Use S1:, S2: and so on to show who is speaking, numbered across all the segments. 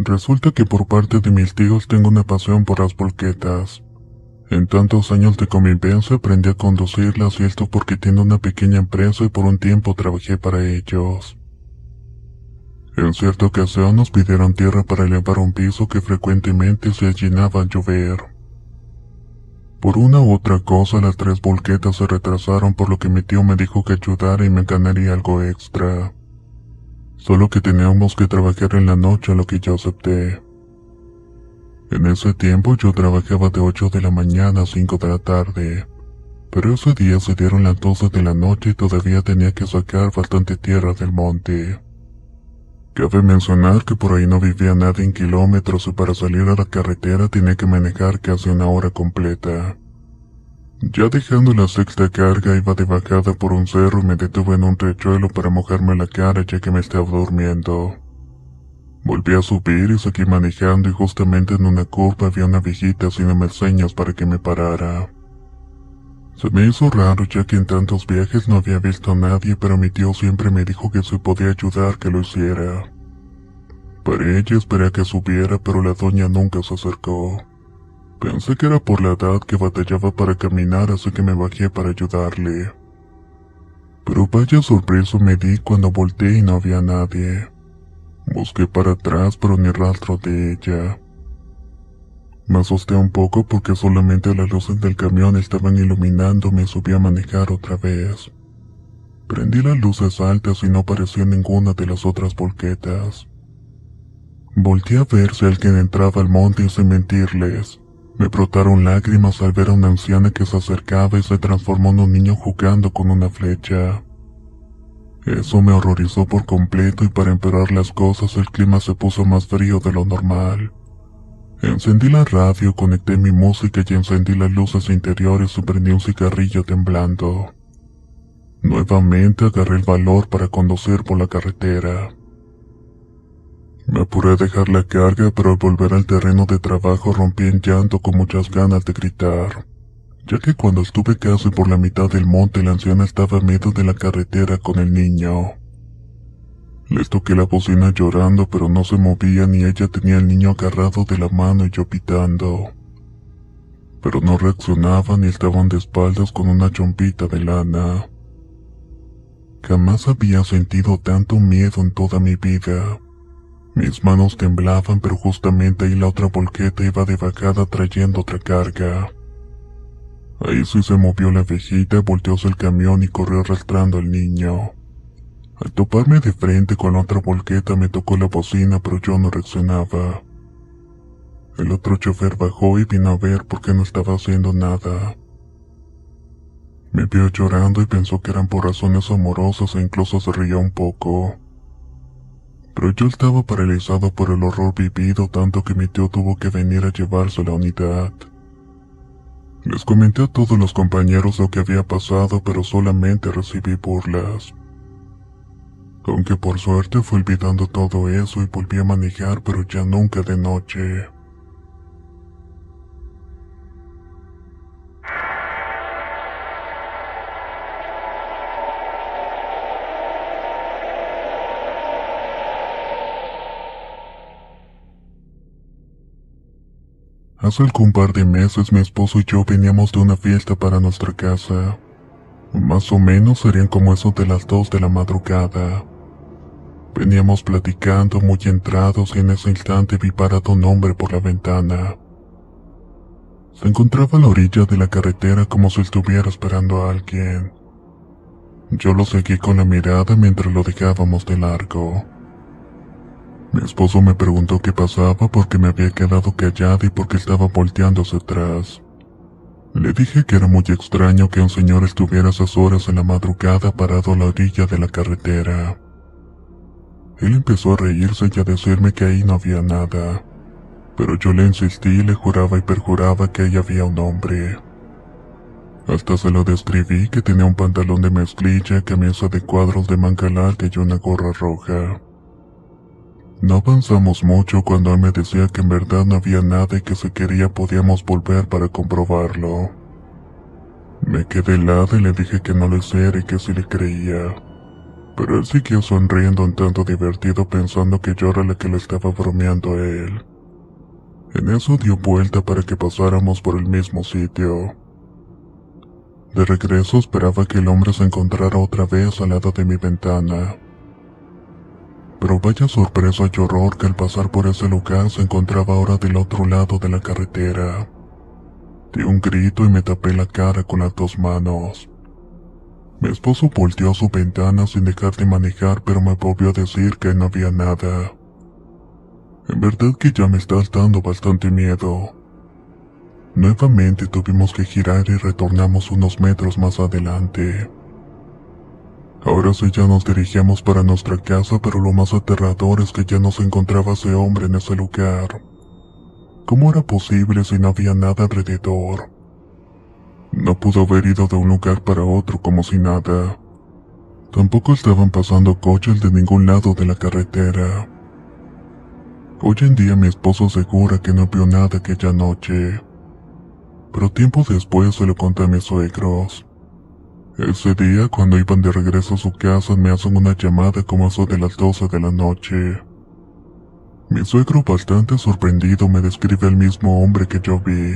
S1: Resulta que por parte de mis tíos tengo una pasión por las volquetas. En tantos años de convivencia aprendí a conducirlas y esto porque tengo una pequeña empresa y por un tiempo trabajé para ellos. En cierta ocasión nos pidieron tierra para elevar un piso que frecuentemente se llenaba al llover. Por una u otra cosa las 3 volquetas se retrasaron, por lo que mi tío me dijo que ayudara y me ganaría algo extra. Solo que teníamos que trabajar en la noche, a lo que yo acepté. En ese tiempo yo trabajaba de 8 de la mañana a 5 de la tarde, pero ese día se dieron las 12 de la noche y todavía tenía que sacar bastante tierra del monte. Cabe mencionar que por ahí no vivía nadie en kilómetros y para salir a la carretera tenía que manejar casi una hora completa. Ya dejando la sexta carga iba de bajada por un cerro y me detuve en un riachuelo para mojarme la cara ya que me estaba durmiendo. Volví a subir y seguí manejando y justamente en una curva había una viejita haciéndome señas para que me parara. Se me hizo raro ya que en tantos viajes no había visto a nadie, pero mi tío siempre me dijo que si podía ayudar que lo hiciera. Para ella esperé a que subiera, pero la doña nunca se acercó. Pensé que era por la edad que batallaba para caminar, así que me bajé para ayudarle. Pero vaya sorpresa me di cuando volteé y no había nadie. Busqué para atrás, pero ni rastro de ella. Me asusté un poco porque solamente las luces del camión estaban iluminándome y subí a manejar otra vez. Prendí las luces altas y no apareció ninguna de las otras volquetas. Volteé a ver si alguien entraba al monte y sin mentirles, me brotaron lágrimas al ver a una anciana que se acercaba y se transformó en un niño jugando con una flecha. Eso me horrorizó por completo y para empeorar las cosas el clima se puso más frío de lo normal. Encendí la radio, conecté mi música y encendí las luces interiores y prendí un cigarrillo temblando. Nuevamente agarré el valor para conducir por la carretera. Me apuré a dejar la carga, pero al volver al terreno de trabajo rompí en llanto con muchas ganas de gritar, ya que cuando estuve casi por la mitad del monte la anciana estaba a medio de la carretera con el niño. Les toqué la bocina llorando, pero no se movía ni ella tenía al niño agarrado de la mano y yo pitando. Pero no reaccionaban y estaban de espaldas con una chompita de lana. Jamás había sentido tanto miedo en toda mi vida. Mis manos temblaban, pero justamente ahí la otra volqueta iba de bajada trayendo otra carga. Ahí sí se movió la viejita, volteó hacia el camión y corrió arrastrando al niño. Al toparme de frente con la otra volqueta me tocó la bocina, pero yo no reaccionaba. El otro chofer bajó y vino a ver por qué no estaba haciendo nada. Me vio llorando y pensó que eran por razones amorosas e incluso se reía un poco. Pero yo estaba paralizado por el horror vivido, tanto que mi tío tuvo que venir a llevarse a la unidad. Les comenté a todos los compañeros lo que había pasado, pero solamente recibí burlas. Aunque por suerte fui olvidando todo eso y volví a manejar, pero ya nunca de noche. Hace algún par de meses mi esposo y yo veníamos de una fiesta para nuestra casa. Más o menos serían como eso de las 2 de la madrugada. Veníamos platicando muy entrados y en ese instante vi parado un hombre por la ventana. Se encontraba a la orilla de la carretera como si estuviera esperando a alguien. Yo lo seguí con la mirada mientras lo dejábamos de largo. Mi esposo me preguntó qué pasaba porque me había quedado callada y porque estaba volteando hacia atrás. Le dije que era muy extraño que un señor estuviera a esas horas en la madrugada parado a la orilla de la carretera. Él empezó a reírse y a decirme que ahí no había nada, pero yo le insistí y le juraba y perjuraba que ahí había un hombre. Hasta se lo describí, que tenía un pantalón de mezclilla, camisa de cuadros de manga larga y una gorra roja. No avanzamos mucho cuando él me decía que en verdad no había nada y que si quería podíamos volver para comprobarlo. Me quedé helada y le dije que no lo hiciera y que sí le creía. Pero él siguió sonriendo un tanto divertido pensando que yo era la que le estaba bromeando a él. En eso dio vuelta para que pasáramos por el mismo sitio. De regreso esperaba que el hombre se encontrara otra vez al lado de mi ventana. Pero vaya sorpresa y horror que al pasar por ese lugar se encontraba ahora del otro lado de la carretera. Di un grito y me tapé la cara con las dos manos. Mi esposo volteó a su ventana sin dejar de manejar, pero me volvió a decir que no había nada. En verdad que ya me está dando bastante miedo. Nuevamente tuvimos que girar y retornamos unos metros más adelante. Ahora sí ya nos dirigíamos para nuestra casa, pero lo más aterrador es que ya no se encontraba ese hombre en ese lugar. ¿Cómo era posible si no había nada alrededor? No pudo haber ido de un lugar para otro como si nada. Tampoco estaban pasando coches de ningún lado de la carretera. Hoy en día mi esposo asegura que no vio nada aquella noche. Pero tiempo después se lo conté a mis suegros. Ese día, cuando iban de regreso a su casa, me hacen una llamada como eso de las 12 de la noche. Mi suegro, bastante sorprendido, me describe el mismo hombre que yo vi,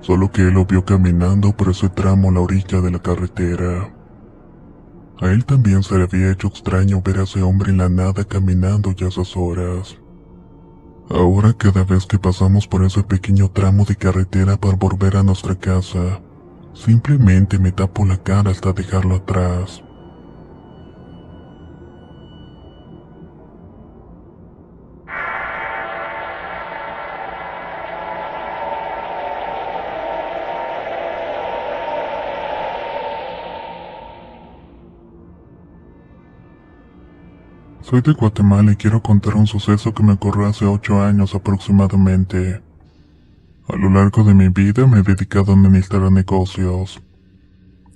S1: solo que él lo vio caminando por ese tramo a la orilla de la carretera. A él también se le había hecho extraño ver a ese hombre en la nada caminando ya a esas horas. Ahora cada vez que pasamos por ese pequeño tramo de carretera para volver a nuestra casa, simplemente me tapo la cara hasta dejarlo atrás. Soy de Guatemala y quiero contar un suceso que me ocurrió hace 8 años aproximadamente. A lo largo de mi vida me he dedicado a administrar negocios.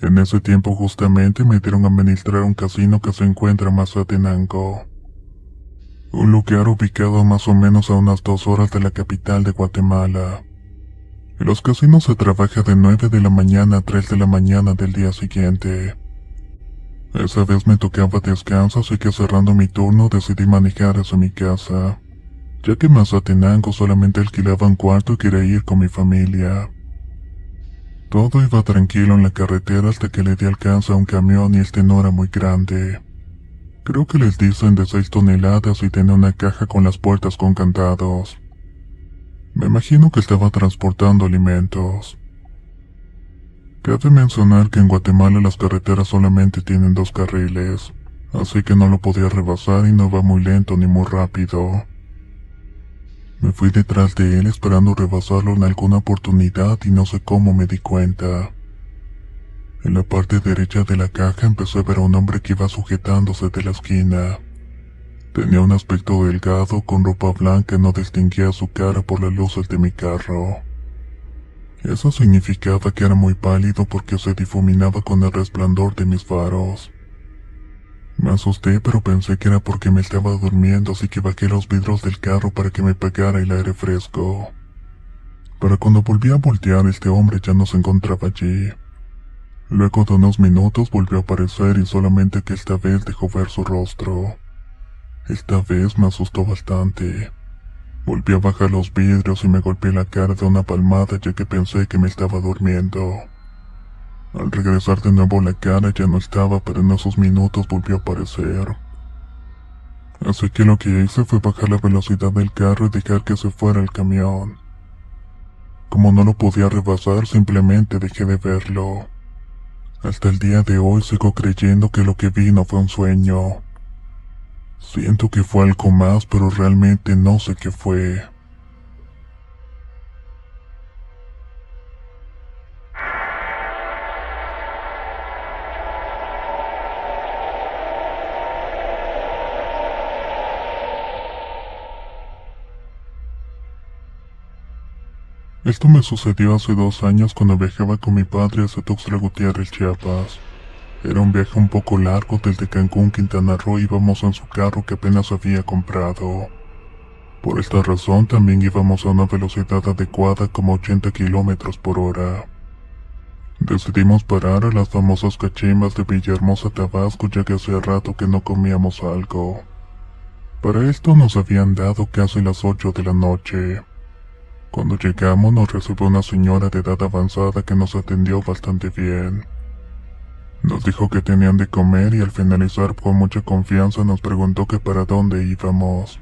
S1: En ese tiempo justamente me dieron a administrar un casino que se encuentra en Mazatenango, un lugar ubicado más o menos a unas 2 horas de la capital de Guatemala. En los casinos se trabaja de 9 de la mañana a 3 de la mañana del día siguiente. Esa vez me tocaba descanso, así que cerrando mi turno decidí manejar hacia mi casa, ya que en Mazatenango solamente alquilaba un cuarto y quería ir con mi familia. Todo iba tranquilo en la carretera hasta que le di alcance a un camión y este no era muy grande. Creo que les dicen de 6 toneladas y tenía una caja con las puertas con candados. Me imagino que estaba transportando alimentos. Cabe mencionar que en Guatemala las carreteras solamente tienen 2 carriles, así que no lo podía rebasar y no va muy lento ni muy rápido. Me fui detrás de él esperando rebasarlo en alguna oportunidad y no sé cómo me di cuenta. En la parte derecha de la caja empecé a ver a un hombre que iba sujetándose de la esquina. Tenía un aspecto delgado con ropa blanca y no distinguía su cara por las luces de mi carro. Eso significaba que era muy pálido porque se difuminaba con el resplandor de mis faros. Me asusté, pero pensé que era porque me estaba durmiendo, así que bajé los vidrios del carro para que me pegara el aire fresco. Pero cuando volví a voltear, este hombre ya no se encontraba allí. Luego de unos minutos volvió a aparecer y solamente que esta vez dejó ver su rostro. Esta vez me asustó bastante. Volví a bajar los vidrios y me golpeé la cara de una palmada ya que pensé que me estaba durmiendo. Al regresar de nuevo la cara ya no estaba, pero en esos minutos volvió a aparecer. Así que lo que hice fue bajar la velocidad del carro y dejar que se fuera el camión. Como no lo podía rebasar, simplemente dejé de verlo. Hasta el día de hoy sigo creyendo que lo que vi no fue un sueño. Siento que fue algo más, pero realmente no sé qué fue. Esto me sucedió hace 2 años cuando viajaba con mi padre hacia Tuxtla Gutiérrez, Chiapas. Era un viaje un poco largo desde Cancún, Quintana Roo, íbamos en su carro que apenas había comprado. Por esta razón también íbamos a una velocidad adecuada como 80 kilómetros por hora. Decidimos parar a las famosas cachimbas de Villahermosa, Tabasco, ya que hacía rato que no comíamos algo. Para esto nos habían dado casi las 8 de la noche. Cuando llegamos nos recibió una señora de edad avanzada que nos atendió bastante bien. Nos dijo que tenían de comer y al finalizar con mucha confianza nos preguntó que para dónde íbamos.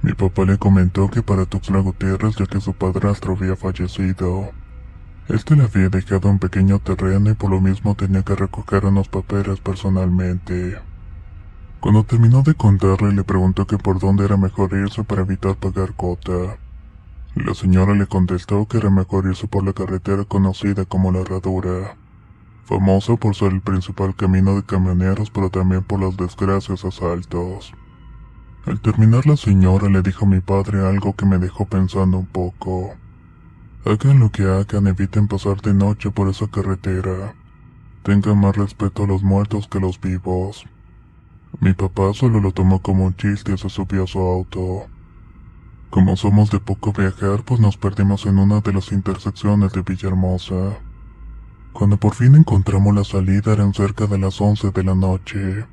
S1: Mi papá le comentó que para Tuxtla Gutiérrez, ya que su padrastro había fallecido. Este le había dejado un pequeño terreno y por lo mismo tenía que recoger unos papeles personalmente. Cuando terminó de contarle, le preguntó que por dónde era mejor irse para evitar pagar cuota. La señora le contestó que era mejor irse por la carretera conocida como La Herradura, famosa por ser el principal camino de camioneros, pero también por las desgracias y asaltos. Al terminar, la señora le dijo a mi padre algo que me dejó pensando un poco. Hagan lo que hagan, eviten pasar de noche por esa carretera. Tengan más respeto a los muertos que a los vivos. Mi papá solo lo tomó como un chiste y se subió a su auto. Como somos de poco viajar, pues nos perdimos en una de las intersecciones de Villahermosa. Cuando por fin encontramos la salida eran cerca de las 11 de la noche.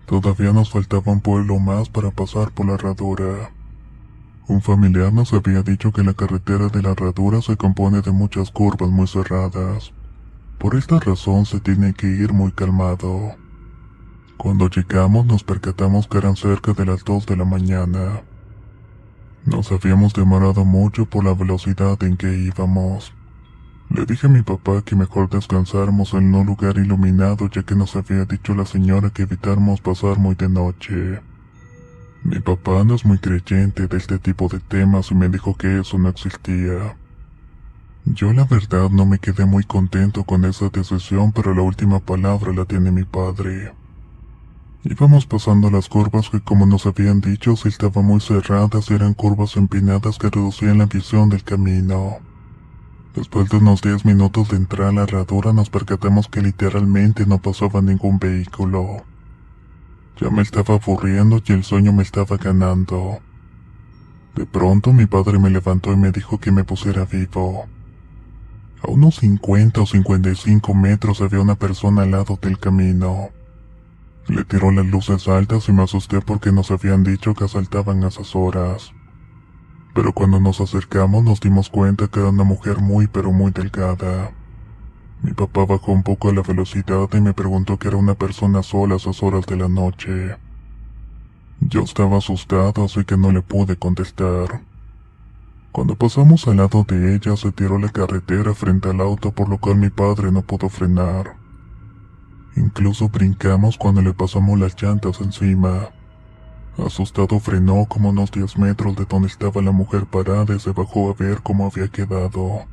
S1: Todavía nos faltaba un pueblo más para pasar por La Herradura. Un familiar nos había dicho que la carretera de La Herradura se compone de muchas curvas muy cerradas. Por esta razón se tiene que ir muy calmado. Cuando llegamos nos percatamos que eran cerca de las 2 de la mañana. Nos habíamos demorado mucho por la velocidad en que íbamos. Le dije a mi papá que mejor descansáramos en un lugar iluminado, ya que nos había dicho la señora que evitáramos pasar muy de noche. Mi papá no es muy creyente de este tipo de temas y me dijo que eso no existía. Yo la verdad no me quedé muy contento con esa decisión, pero la última palabra la tiene mi padre. Íbamos pasando las curvas que, como nos habían dicho, si estaban muy cerradas, eran curvas empinadas que reducían la visión del camino. Después de unos 10 minutos de entrar a La Herradura nos percatamos que literalmente no pasaba ningún vehículo. Ya me estaba aburriendo y el sueño me estaba ganando. De pronto mi padre me levantó y me dijo que me pusiera vivo. A unos 50 o 55 metros había una persona al lado del camino. Le tiró las luces altas y me asusté porque nos habían dicho que asaltaban a esas horas. Pero cuando nos acercamos nos dimos cuenta que era una mujer muy pero muy delgada. Mi papá bajó un poco la velocidad y me preguntó que era una persona sola a esas horas de la noche. Yo estaba asustado, así que no le pude contestar. Cuando pasamos al lado de ella se tiró la carretera frente al auto, por lo cual mi padre no pudo frenar. Incluso brincamos cuando le pasamos las llantas encima. Asustado frenó como unos 10 metros de donde estaba la mujer parada y se bajó a ver cómo había quedado.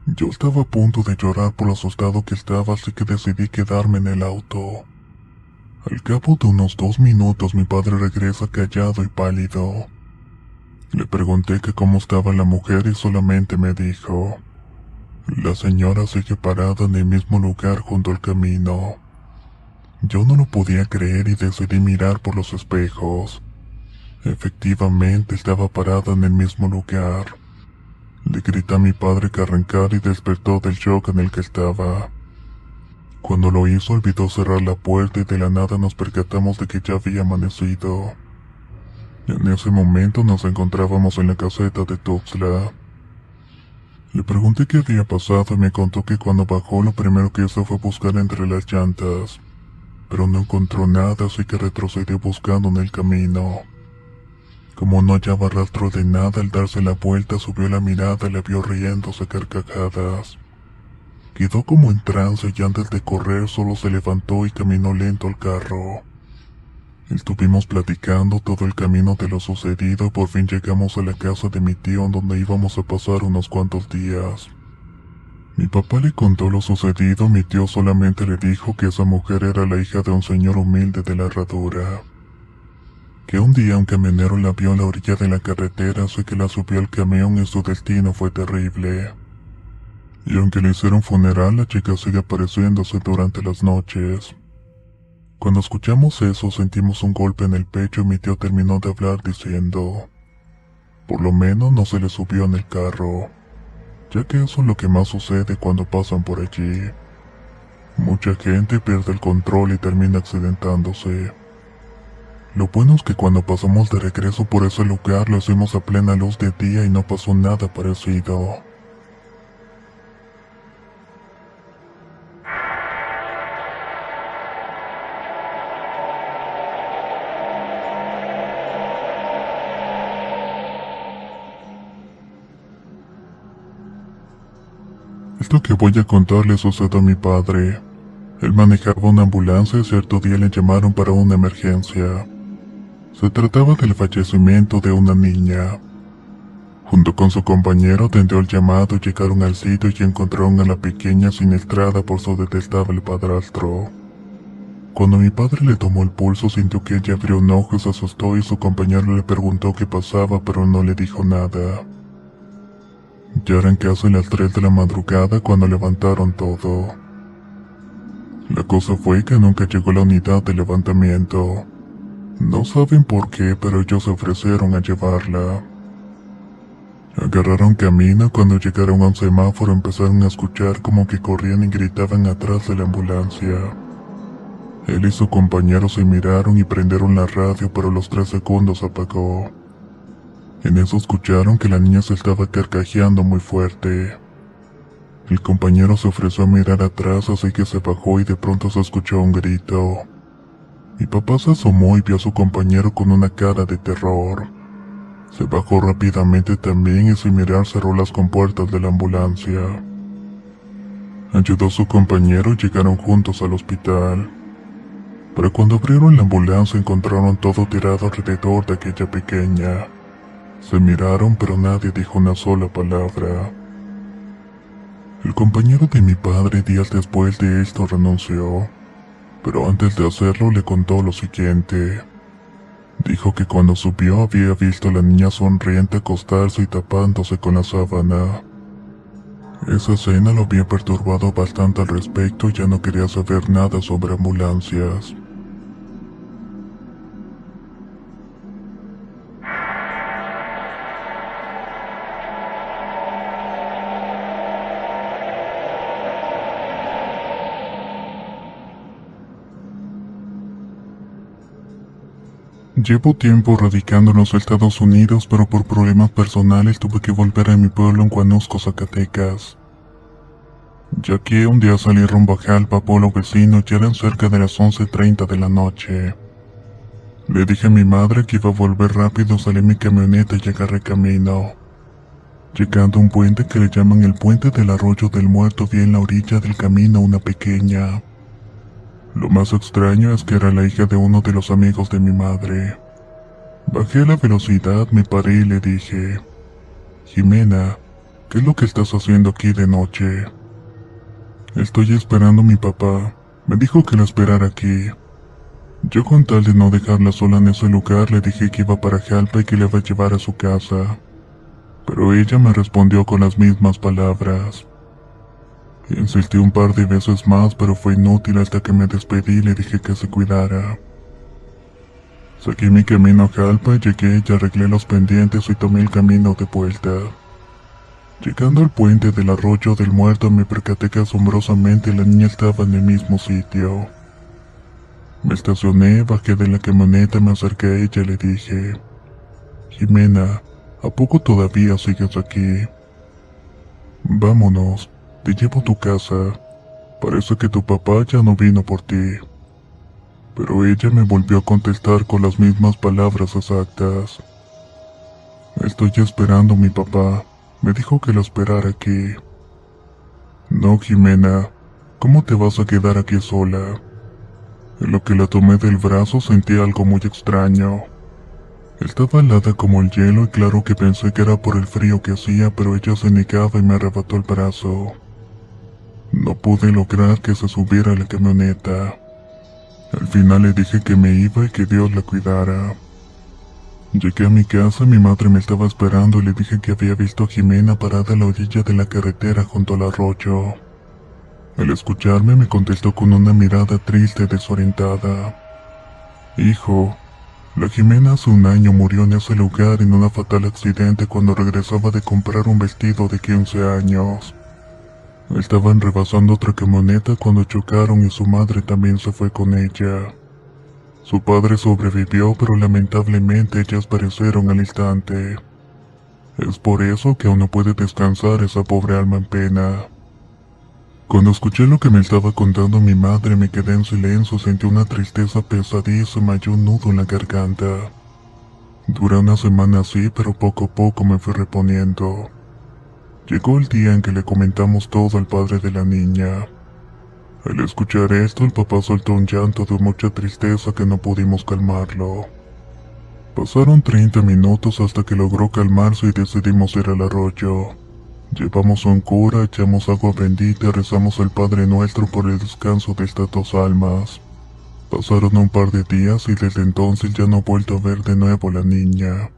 S1: Yo estaba a punto de llorar por lo asustado que estaba, así que decidí quedarme en el auto. Al cabo de unos 2 minutos mi padre regresa callado y pálido. Le pregunté que cómo estaba la mujer y solamente me dijo: la señora sigue parada en el mismo lugar junto al camino. Yo no lo podía creer y decidí mirar por los espejos. Efectivamente estaba parada en el mismo lugar. Le grité a mi padre que arrancara y despertó del shock en el que estaba. Cuando lo hizo olvidó cerrar la puerta y de la nada nos percatamos de que ya había amanecido. En ese momento nos encontrábamos en la caseta de Tuxtla. Le pregunté qué había pasado y me contó que cuando bajó lo primero que hizo fue buscar entre las llantas, pero no encontró nada, así que retrocedió buscando en el camino. Como no hallaba rastro de nada, al darse la vuelta subió la mirada y la vio riéndose a carcajadas. Quedó como en trance y antes de correr solo se levantó y caminó lento al carro. Estuvimos platicando todo el camino de lo sucedido y por fin llegamos a la casa de mi tío, en donde íbamos a pasar unos cuantos días. Mi papá le contó lo sucedido, mi tío solamente le dijo que esa mujer era la hija de un señor humilde de La Herradura. Que un día un camionero la vio a la orilla de la carretera, así que la subió al camión y su destino fue terrible. Y aunque le hicieron funeral, la chica sigue apareciéndose durante las noches. Cuando escuchamos eso sentimos un golpe en el pecho y mi tío terminó de hablar diciendo: por lo menos no se le subió en el carro. ya que eso es lo que más sucede cuando pasan por allí. Mucha gente pierde el control y termina accidentándose. Lo bueno es que cuando pasamos de regreso por ese lugar lo hicimos a plena luz de día y no pasó nada parecido. Esto que voy a contar le sucedió a mi padre. Él manejaba una ambulancia y cierto día le llamaron para una emergencia. Se trataba del fallecimiento de una niña. Junto con su compañero atendió el llamado y llegaron al sitio y encontraron a la pequeña siniestrada por su detestable padrastro. Cuando mi padre le tomó el pulso sintió que ella abrió un ojo y se asustó y su compañero le preguntó qué pasaba pero no le dijo nada. Ya eran casi las 3 de la madrugada cuando levantaron todo. La cosa fue que nunca llegó la unidad de levantamiento. No saben por qué, pero ellos se ofrecieron a llevarla. Agarraron camino. Cuando llegaron a un semáforo empezaron a escuchar como que corrían y gritaban atrás de la ambulancia. Él y su compañero se miraron y prendieron la radio, pero a los 3 segundos apagó. En eso escucharon que la niña se estaba carcajeando muy fuerte. El compañero se ofreció a mirar atrás, así que se bajó y de pronto se escuchó un grito. Mi papá se asomó y vio a su compañero con una cara de terror. Se bajó rápidamente también y sin mirar cerró las compuertas de la ambulancia. Ayudó a su compañero y llegaron juntos al hospital. Pero cuando abrieron la ambulancia encontraron todo tirado alrededor de aquella pequeña. Se miraron pero nadie dijo una sola palabra. El compañero de mi padre días después de esto renunció, pero antes de hacerlo le contó lo siguiente. Dijo que cuando subió había visto a la niña sonriente acostarse y tapándose con la sábana. Esa escena lo había perturbado bastante al respecto y ya no quería saber nada sobre ambulancias. Llevo tiempo radicando en los Estados Unidos, pero por problemas personales tuve que volver a mi pueblo en Huanusco, Zacatecas. Ya que un día salí rumbo a Jalpa, pueblo vecino, y eran cerca de las 11:30 de la noche. Le dije a mi madre que iba a volver rápido, salí en mi camioneta y agarré camino. Llegando a un puente que le llaman el puente del Arroyo del Muerto, vi en la orilla del camino una pequeña. Lo más extraño es que era la hija de uno de los amigos de mi madre. Bajé la velocidad, me paré y le dije: Jimena, ¿qué es lo que estás haciendo aquí de noche? Estoy esperando a mi papá. Me dijo que la esperara aquí. Yo con tal de no dejarla sola en ese lugar le dije que iba para Jalpa y que la iba a llevar a su casa. Pero ella me respondió con las mismas palabras. Insistí un par de veces más, pero fue inútil hasta que me despedí y le dije que se cuidara. Seguí mi camino a Jalpa, llegué y arreglé los pendientes y tomé el camino de vuelta. Llegando al puente del Arroyo del Muerto me percaté que asombrosamente la niña estaba en el mismo sitio. Me estacioné, bajé de la camioneta, me acerqué a ella y le dije: Jimena, ¿a poco todavía sigues aquí? Vámonos, te llevo a tu casa. Parece que tu papá ya no vino por ti. Pero ella me volvió a contestar con las mismas palabras exactas. Estoy esperando a mi papá. Me dijo que lo esperara aquí. No, Jimena, ¿cómo te vas a quedar aquí sola? En lo que la tomé del brazo sentí algo muy extraño. Estaba helada como el hielo y claro que pensé que era por el frío que hacía, pero ella se negaba y me arrebató el brazo. No pude lograr que se subiera a la camioneta. Al final le dije que me iba y que Dios la cuidara. Llegué a mi casa, mi madre me estaba esperando y le dije que había visto a Jimena parada a la orilla de la carretera junto al arroyo. Al escucharme me contestó con una mirada triste y desorientada. Hijo, La Jimena hace un año murió en ese lugar en un fatal accidente cuando regresaba de comprar un vestido de 15 años. Estaban rebasando otra camioneta cuando chocaron y su madre también se fue con ella. Su padre sobrevivió, pero lamentablemente ellas perecieron al instante. Es por eso que aún no puede descansar esa pobre alma en pena. Cuando escuché lo que me estaba contando mi madre me quedé en silencio, sentí una tristeza pesadísima y un nudo en la garganta. Duré una semana así, pero poco a poco me fui reponiendo. Llegó el día en que le comentamos todo al padre de la niña. Al escuchar esto, el papá soltó un llanto de mucha tristeza que no pudimos calmarlo. Pasaron 30 minutos hasta que logró calmarse y decidimos ir al arroyo. Llevamos un cura, echamos agua bendita y rezamos al Padre Nuestro por el descanso de estas dos almas. Pasaron un par de días y desde entonces ya no he vuelto a ver de nuevo a la niña.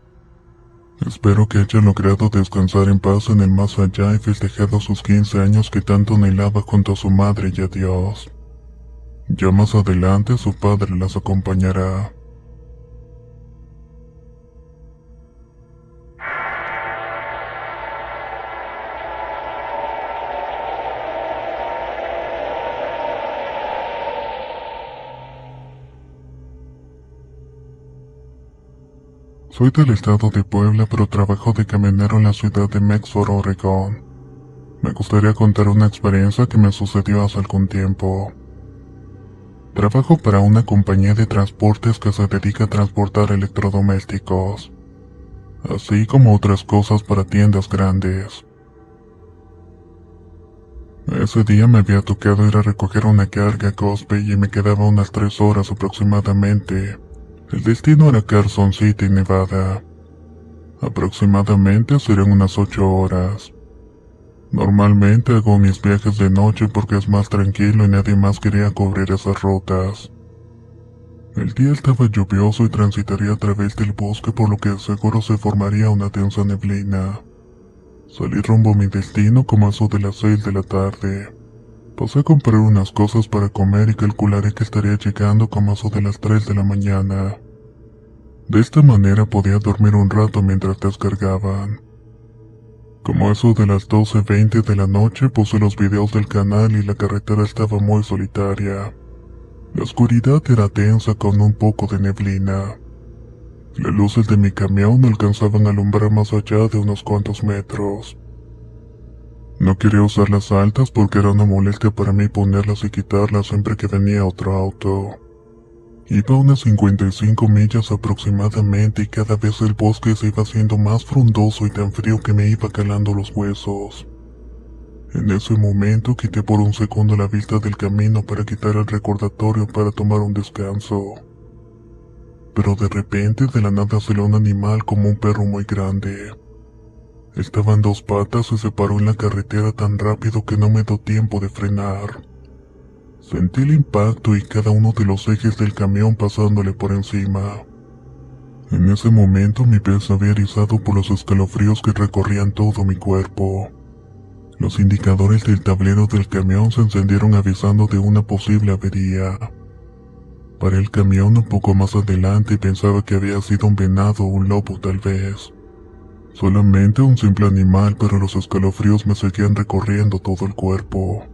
S1: Espero que haya logrado descansar en paz en el más allá y festejado sus 15 años que tanto anhelaba junto a su madre y a Dios. Ya más adelante su padre las acompañará. Soy del estado de Puebla, pero trabajo de camionero en la ciudad de Medford, Oregón. Me gustaría contar una experiencia que me sucedió hace algún tiempo. Trabajo para una compañía de transportes que se dedica a transportar electrodomésticos, así como otras cosas para tiendas grandes. Ese día me había tocado ir a recoger una carga a Cosby y me quedaba unas 3 horas aproximadamente. El destino era Carson City, Nevada. Aproximadamente serían unas 8 horas. Normalmente hago mis viajes de noche porque es más tranquilo y nadie más quería cubrir esas rutas. El día estaba lluvioso y transitaría a través del bosque, por lo que seguro se formaría una densa neblina. Salí rumbo a mi destino como a eso de las 6 de la tarde. Pasé a comprar unas cosas para comer y calcularé que estaría llegando como a eso de las 3 de la mañana. De esta manera podía dormir un rato mientras descargaban. Como eso de las 12:20 de la noche puse los videos del canal y la carretera estaba muy solitaria. La oscuridad era densa con un poco de neblina. Las luces de mi camión no alcanzaban a alumbrar más allá de unos cuantos metros. No quería usar las altas porque era una molestia para mí ponerlas y quitarlas siempre que venía otro auto. Iba a unas 55 millas aproximadamente y cada vez el bosque se iba haciendo más frondoso y tan frío que me iba calando los huesos. En ese momento quité por un segundo la vista del camino para quitar el recordatorio para tomar un descanso. Pero de repente de la nada salió un animal como un perro muy grande. Estaba en 2 patas y se paró en la carretera tan rápido que no me dio tiempo de frenar. Sentí el impacto y cada uno de los ejes del camión pasándole por encima. En ese momento mi piel se había erizado por los escalofríos que recorrían todo mi cuerpo. Los indicadores del tablero del camión se encendieron avisando de una posible avería. Paré el camión un poco más adelante y pensaba que había sido un venado o un lobo tal vez. Solamente un simple animal, pero los escalofríos me seguían recorriendo todo el cuerpo.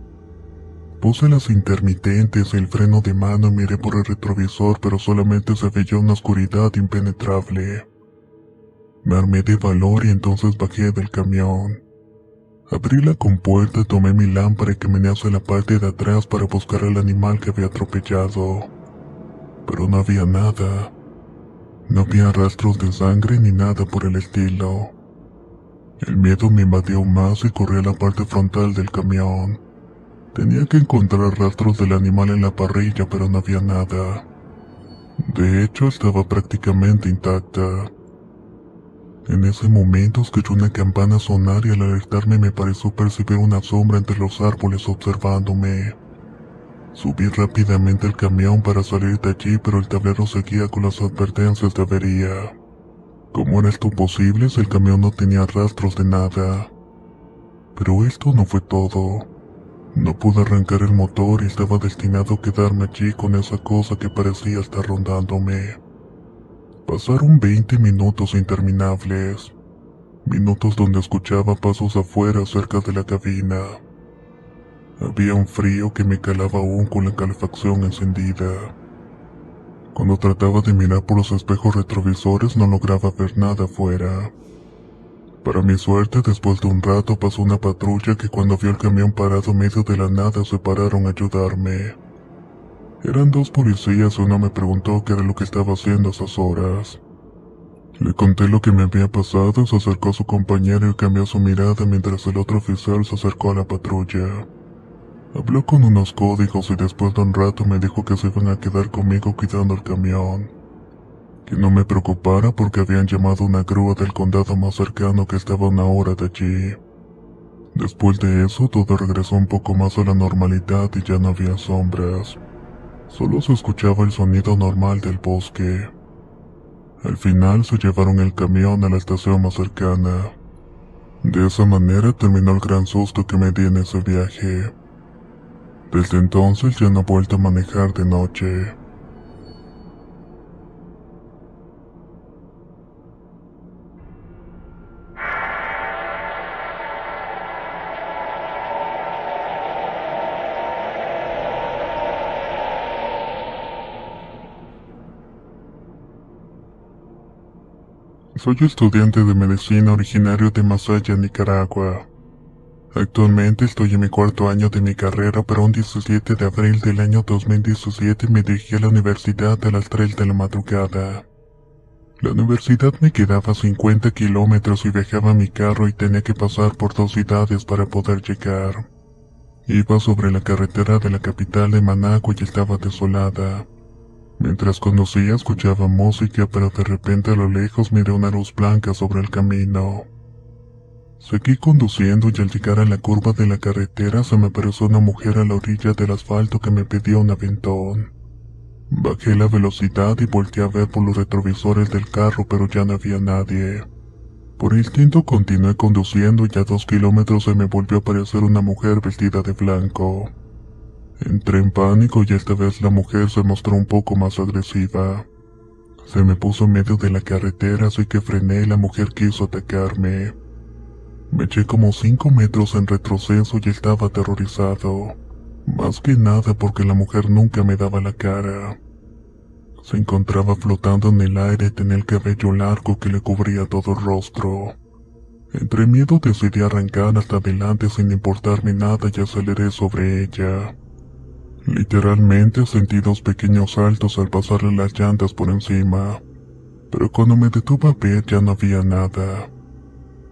S1: Puse las intermitentes y el freno de mano y miré por el retrovisor, pero solamente se veía una oscuridad impenetrable. Me armé de valor y entonces bajé del camión. Abrí la compuerta, tomé mi lámpara y caminé hacia la parte de atrás para buscar al animal que había atropellado. Pero no había nada. No había rastros de sangre ni nada por el estilo. El miedo me invadió más y corrí a la parte frontal del camión. Tenía que encontrar rastros del animal en la parrilla, pero no había nada. De hecho, estaba prácticamente intacta. En ese momento escuché una campana sonar y al alertarme me pareció percibir una sombra entre los árboles observándome. Subí rápidamente al camión para salir de allí, pero el tablero seguía con las advertencias de avería. ¿Cómo era esto posible si el camión no tenía rastros de nada? Pero esto no fue todo. No pude arrancar el motor y estaba destinado a quedarme allí con esa cosa que parecía estar rondándome. Pasaron 20 minutos interminables, minutos donde escuchaba pasos afuera cerca de la cabina. Había un frío que me calaba aún con la calefacción encendida. Cuando trataba de mirar por los espejos retrovisores no lograba ver nada afuera. Para mi suerte, después de un rato pasó una patrulla que cuando vio el camión parado en medio de la nada se pararon a ayudarme. Eran 2 policías y uno me preguntó qué era lo que estaba haciendo a esas horas. Le conté lo que me había pasado, se acercó a su compañero y cambió su mirada mientras el otro oficial se acercó a la patrulla. Habló con unos códigos y después de un rato me dijo que se iban a quedar conmigo cuidando el camión. Que no me preocupara porque habían llamado una grúa del condado más cercano que estaba a 1 hora de allí. Después de eso todo regresó un poco más a la normalidad y ya no había sombras. Solo se escuchaba el sonido normal del bosque. Al final se llevaron el camión a la estación más cercana. De esa manera terminó el gran susto que me di en ese viaje. Desde entonces ya no he vuelto a manejar de noche. Soy estudiante de medicina originario de Masaya, Nicaragua. Actualmente estoy en mi 4º año de mi carrera, pero un 17 de abril del año 2017 me dirigí a la universidad a las 3 de la madrugada. La universidad me quedaba a 50 kilómetros y viajaba en mi carro y tenía que pasar por 2 ciudades para poder llegar. Iba sobre la carretera de la capital de Managua y estaba desolada. Mientras conducía escuchaba música, pero de repente a lo lejos miré una luz blanca sobre el camino. Seguí conduciendo y al llegar a la curva de la carretera se me apareció una mujer a la orilla del asfalto que me pedía un aventón. Bajé la velocidad y volteé a ver por los retrovisores del carro, pero ya no había nadie. Por instinto continué conduciendo y a 2 kilómetros se me volvió a aparecer una mujer vestida de blanco. Entré en pánico y esta vez la mujer se mostró un poco más agresiva. Se me puso en medio de la carretera, así que frené y la mujer quiso atacarme. Me eché como 5 metros en retroceso y estaba aterrorizado. Más que nada porque la mujer nunca me daba la cara. Se encontraba flotando en el aire y tenía el cabello largo que le cubría todo el rostro. Entre miedo decidí arrancar hasta adelante sin importarme nada y aceleré sobre ella. Literalmente sentí 2 pequeños saltos al pasarle las llantas por encima, pero cuando me detuve a ver ya no había nada.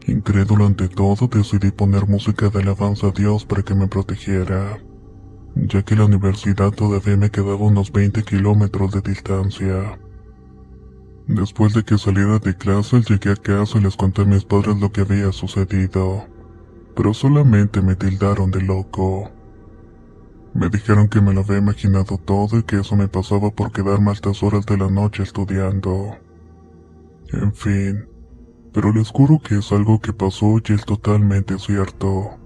S1: Incrédulo ante todo, decidí poner música de alabanza a Dios para que me protegiera, ya que la universidad todavía me quedaba unos 20 kilómetros de distancia. Después de que saliera de clase, llegué a casa y les conté a mis padres lo que había sucedido, pero solamente me tildaron de loco. Me dijeron que me lo había imaginado todo y que eso me pasaba por quedarme altas horas de la noche estudiando. En fin, pero les juro que es algo que pasó y es totalmente cierto.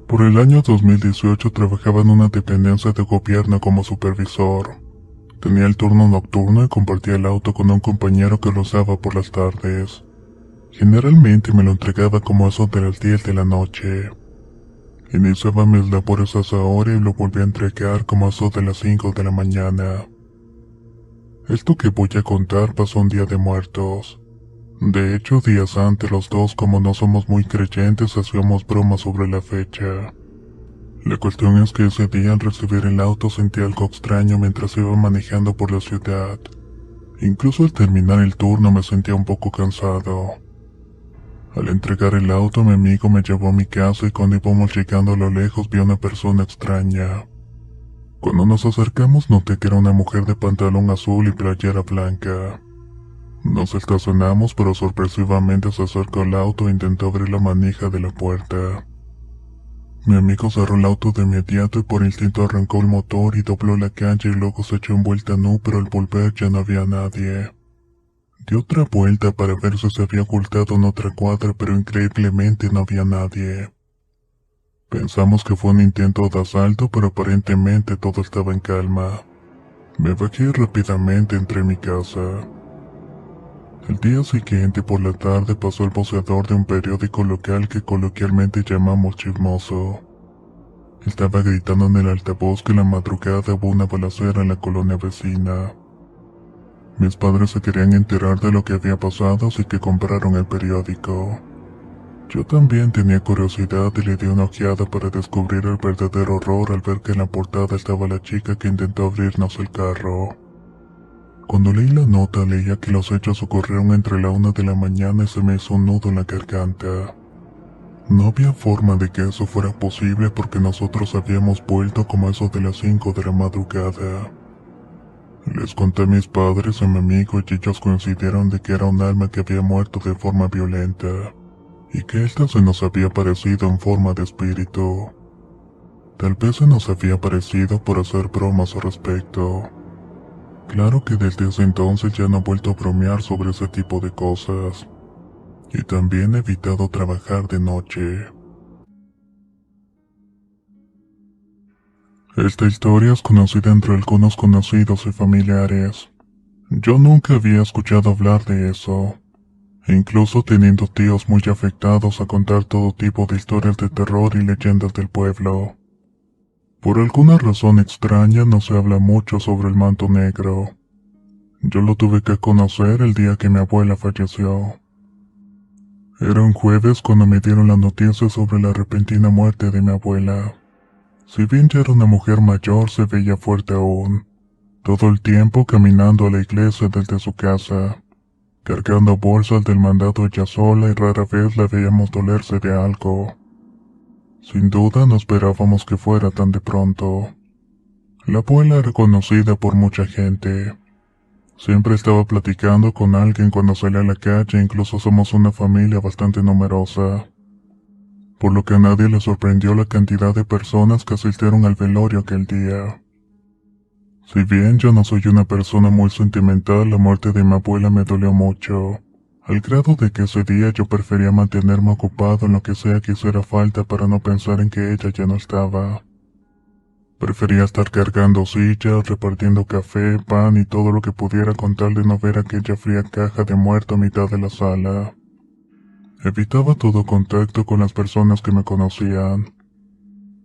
S1: Por el año 2018 trabajaba en una dependencia de gobierno como supervisor. Tenía el turno nocturno y compartía el auto con un compañero que lo usaba por las tardes. Generalmente me lo entregaba como eso de las 10 de la noche. Iniciaba mis labores a esa hora y lo volvía a entregar como eso de las 5 de la mañana. Esto que voy a contar pasó un día de muertos. De hecho, días antes los dos, como no somos muy creyentes, hacíamos bromas sobre la fecha. La cuestión es que ese día al recibir el auto sentí algo extraño mientras iba manejando por la ciudad. Incluso al terminar el turno me sentía un poco cansado. Al entregar el auto, mi amigo me llevó a mi casa y cuando íbamos llegando a lo lejos vi a una persona extraña. Cuando nos acercamos noté que era una mujer de pantalón azul y playera blanca. Nos estacionamos, pero sorpresivamente se acercó al auto e intentó abrir la manija de la puerta. Mi amigo cerró el auto de inmediato y por instinto arrancó el motor y dobló la calle y luego se echó en vuelta pero al volver ya no había nadie. Dio otra vuelta para ver si se había ocultado en otra cuadra, pero increíblemente no había nadie. Pensamos que fue un intento de asalto, pero aparentemente todo estaba en calma. Me bajé y rápidamente entré en mi casa. El día siguiente por la tarde pasó el voceador de un periódico local que coloquialmente llamamos chismoso. Estaba gritando en el altavoz que en la madrugada hubo una balacera en la colonia vecina. Mis padres se querían enterar de lo que había pasado, así que compraron el periódico. Yo también tenía curiosidad y le di una ojeada para descubrir el verdadero horror al ver que en la portada estaba la chica que intentó abrirnos el carro. Cuando leí la nota leía que los hechos ocurrieron entre la 1 de la mañana y se me hizo un nudo en la garganta. No había forma de que eso fuera posible porque nosotros habíamos vuelto como eso de las 5 de la madrugada. Les conté a mis padres y a mi amigo y ellos coincidieron de que era un alma que había muerto de forma violenta, y que ésta se nos había aparecido en forma de espíritu. Tal vez se nos había aparecido por hacer bromas al respecto. Claro que desde ese entonces ya no he vuelto a bromear sobre ese tipo de cosas. Y también he evitado trabajar de noche. Esta historia es conocida entre algunos conocidos y familiares. Yo nunca había escuchado hablar de eso, e incluso teniendo tíos muy afectados a contar todo tipo de historias de terror y leyendas del pueblo. Por alguna razón extraña no se habla mucho sobre el manto negro. Yo lo tuve que conocer el día que mi abuela falleció. Era un jueves cuando me dieron la noticia sobre la repentina muerte de mi abuela. Si bien ya era una mujer mayor, se veía fuerte aún. Todo el tiempo caminando a la iglesia desde su casa, cargando bolsas del mandado ella sola y rara vez la veíamos dolerse de algo. Sin duda no esperábamos que fuera tan de pronto. La abuela era conocida por mucha gente. Siempre estaba platicando con alguien cuando salía a la calle, incluso somos una familia bastante numerosa. Por lo que a nadie le sorprendió la cantidad de personas que asistieron al velorio aquel día. Si bien yo no soy una persona muy sentimental, la muerte de mi abuela me dolió mucho, al grado de que ese día yo prefería mantenerme ocupado en lo que sea que hiciera falta para no pensar en que ella ya no estaba. Prefería estar cargando sillas, repartiendo café, pan y todo lo que pudiera con tal de no ver aquella fría caja de muerto a mitad de la sala. Evitaba todo contacto con las personas que me conocían.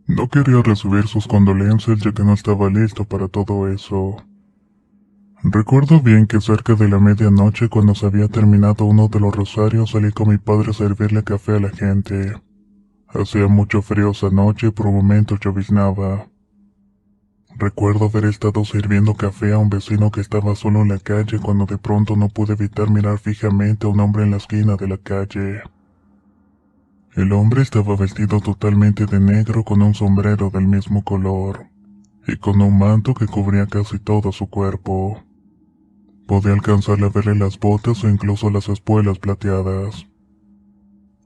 S1: No quería recibir sus condolencias ya que no estaba listo para todo eso. Recuerdo bien que cerca de la medianoche, cuando se había terminado uno de los rosarios, salí con mi padre a servirle café a la gente. Hacía mucho frío esa noche y por un momento lloviznaba. Recuerdo haber estado sirviendo café a un vecino que estaba solo en la calle cuando de pronto no pude evitar mirar fijamente a un hombre en la esquina de la calle. El hombre estaba vestido totalmente de negro con un sombrero del mismo color, y con un manto que cubría casi todo su cuerpo. Podía alcanzarle a verle las botas o incluso las espuelas plateadas.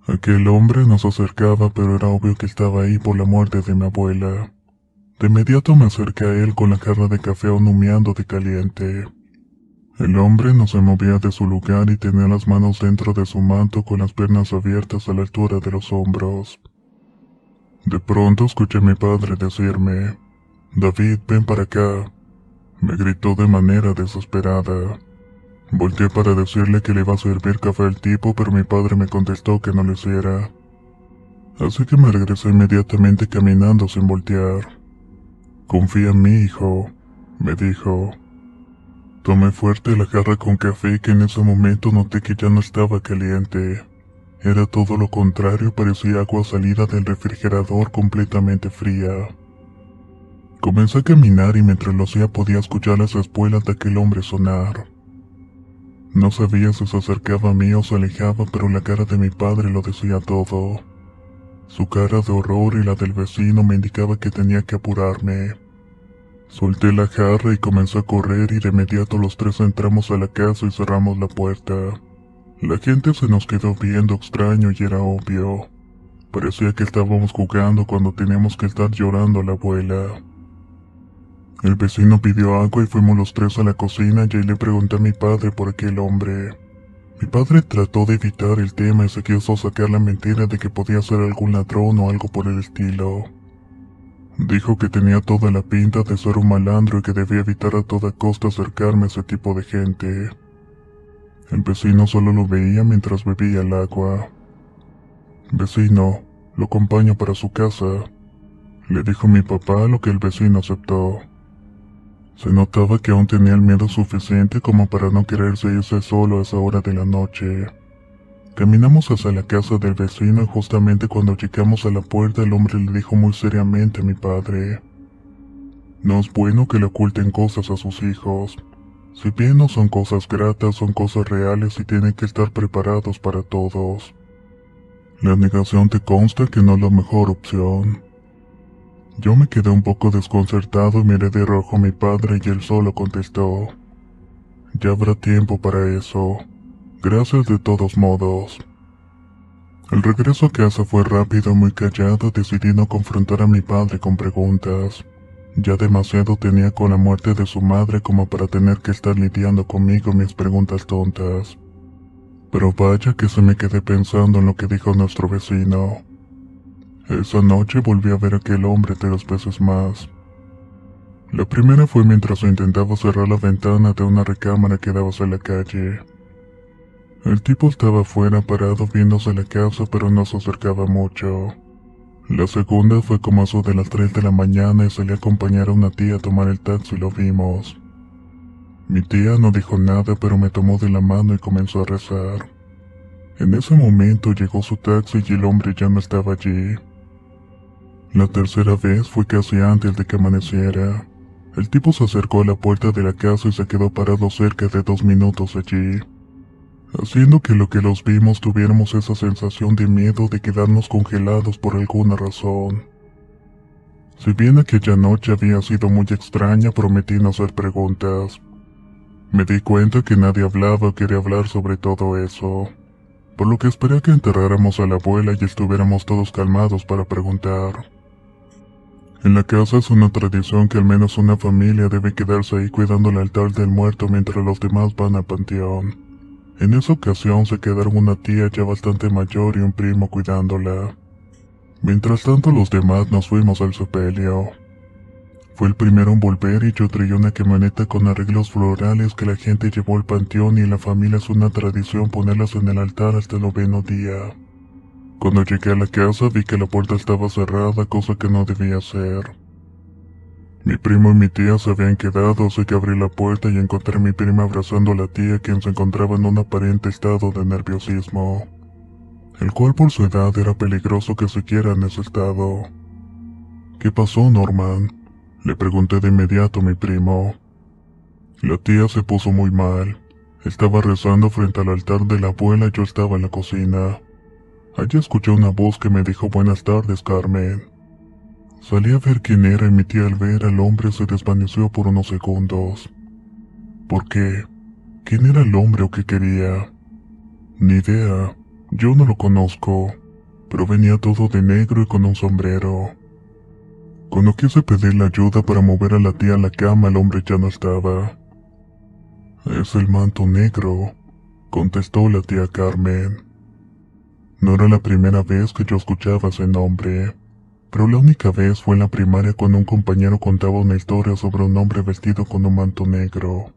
S1: Aquel hombre nos acercaba, pero era obvio que estaba ahí por la muerte de mi abuela. De inmediato me acerqué a él con la jarra de café aún humeando de caliente. El hombre no se movía de su lugar y tenía las manos dentro de su manto con las piernas abiertas a la altura de los hombros. De pronto escuché a mi padre decirme: «David, ven para acá», me gritó de manera desesperada. Volteé para decirle que le iba a servir café al tipo, pero mi padre me contestó que no lo hiciera. Así que me regresé inmediatamente caminando sin voltear. «Confía en mí, hijo», me dijo. Tomé fuerte la jarra con café que en ese momento noté que ya no estaba caliente. Era todo lo contrario, parecía agua salida del refrigerador completamente fría. Comencé a caminar y mientras lo hacía podía escuchar las espuelas de aquel hombre sonar. No sabía si se acercaba a mí o se alejaba, pero la cara de mi padre lo decía todo. Su cara de horror y la del vecino me indicaba que tenía que apurarme. Solté la jarra y comencé a correr y de inmediato los tres entramos a la casa y cerramos la puerta. La gente se nos quedó viendo extraño y era obvio. Parecía que estábamos jugando cuando teníamos que estar llorando a la abuela. El vecino pidió agua y fuimos los tres a la cocina y ahí le pregunté a mi padre por aquel hombre. Mi padre trató de evitar el tema y se quiso sacar la mentira de que podía ser algún ladrón o algo por el estilo. Dijo que tenía toda la pinta de ser un malandro y que debía evitar a toda costa acercarme a ese tipo de gente. El vecino solo lo veía mientras bebía el agua. Vecino, lo acompaño para su casa, le dijo mi papá, a lo que el vecino aceptó. Se notaba que aún tenía el miedo suficiente como para no quererse irse solo a esa hora de la noche. Caminamos hacia la casa del vecino y justamente cuando llegamos a la puerta el hombre le dijo muy seriamente a mi padre: no es bueno que le oculten cosas a sus hijos. Si bien no son cosas gratas, son cosas reales y tienen que estar preparados para todos. La negación te consta que no es la mejor opción. Yo me quedé un poco desconcertado y miré de rojo a mi padre y él solo contestó: ya habrá tiempo para eso. Gracias de todos modos. El regreso a casa fue rápido y muy callado, decidí no confrontar a mi padre con preguntas. Ya demasiado tenía con la muerte de su madre como para tener que estar lidiando conmigo mis preguntas tontas. Pero vaya que se me quedé pensando en lo que dijo nuestro vecino. Esa noche volví a ver a aquel hombre 3 veces más. La primera fue mientras intentaba cerrar la ventana de una recámara que daba hacia la calle. El tipo estaba afuera parado viéndose la casa pero no se acercaba mucho. La segunda fue como a eso de las 3 de la mañana y salí a acompañar a una tía a tomar el taxi y lo vimos. Mi tía no dijo nada pero me tomó de la mano y comenzó a rezar. En ese momento llegó su taxi y el hombre ya no estaba allí. La tercera vez fue casi antes de que amaneciera. El tipo se acercó a la puerta de la casa y se quedó parado cerca de 2 minutos allí, haciendo que lo que los vimos tuviéramos esa sensación de miedo de quedarnos congelados por alguna razón. Si bien aquella noche había sido muy extraña, prometí no hacer preguntas. Me di cuenta que nadie hablaba o quería hablar sobre todo eso, por lo que esperé a que enterráramos a la abuela y estuviéramos todos calmados para preguntar. En la casa es una tradición que al menos una familia debe quedarse ahí cuidando el altar del muerto mientras los demás van al panteón. En esa ocasión se quedaron una tía ya bastante mayor y un primo cuidándola. Mientras tanto los demás nos fuimos al sepelio. Fue el primero en volver y yo traía una camioneta con arreglos florales que la gente llevó al panteón y en la familia es una tradición ponerlas en el altar hasta el 9º día. Cuando llegué a la casa vi que la puerta estaba cerrada, cosa que no debía hacer. Mi primo y mi tía se habían quedado, así que abrí la puerta y encontré a mi prima abrazando a la tía, quien se encontraba en un aparente estado de nerviosismo, el cual por su edad era peligroso que siguiera en ese estado. ¿Qué pasó, Norman?, le pregunté de inmediato a mi primo. La tía se puso muy mal. Estaba rezando frente al altar de la abuela y yo estaba en la cocina. Allí escuché una voz que me dijo: buenas tardes, Carmen. Salí a ver quién era y mi tía al ver al hombre se desvaneció por unos segundos. ¿Por qué? ¿Quién era el hombre o qué quería? Ni idea, yo no lo conozco, pero venía todo de negro y con un sombrero. Cuando quise pedirle ayuda para mover a la tía a la cama, el hombre ya no estaba. Es el manto negro, contestó la tía Carmen. No era la primera vez que yo escuchaba ese nombre, pero la única vez fue en la primaria cuando un compañero contaba una historia sobre un hombre vestido con un manto negro,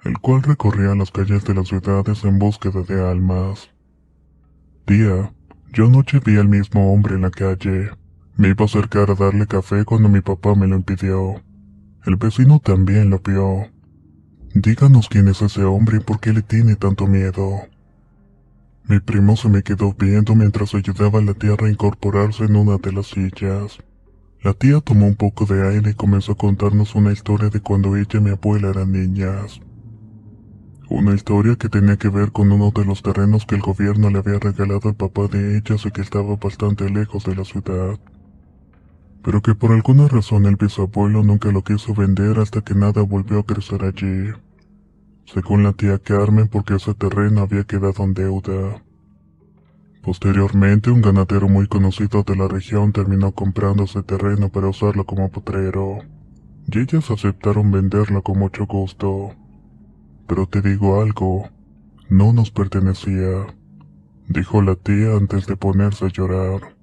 S1: el cual recorría las calles de las ciudades en búsqueda de almas. Tía, yo anoche vi al mismo hombre en la calle. Me iba a acercar a darle café cuando mi papá me lo impidió. El vecino también lo vio. Díganos quién es ese hombre y por qué le tiene tanto miedo. Mi primo se me quedó viendo mientras ayudaba a la tía a reincorporarse en una de las sillas. La tía tomó un poco de aire y comenzó a contarnos una historia de cuando ella y mi abuela eran niñas. Una historia que tenía que ver con uno de los terrenos que el gobierno le había regalado al papá de ellas y que estaba bastante lejos de la ciudad, pero que por alguna razón el bisabuelo nunca lo quiso vender hasta que nada volvió a crecer allí. Según la tía Carmen, porque ese terreno había quedado en deuda. Posteriormente, un ganadero muy conocido de la región terminó comprando ese terreno para usarlo como potrero, y ellas aceptaron venderla con mucho gusto. Pero te digo algo, no nos pertenecía, dijo la tía antes de ponerse a llorar.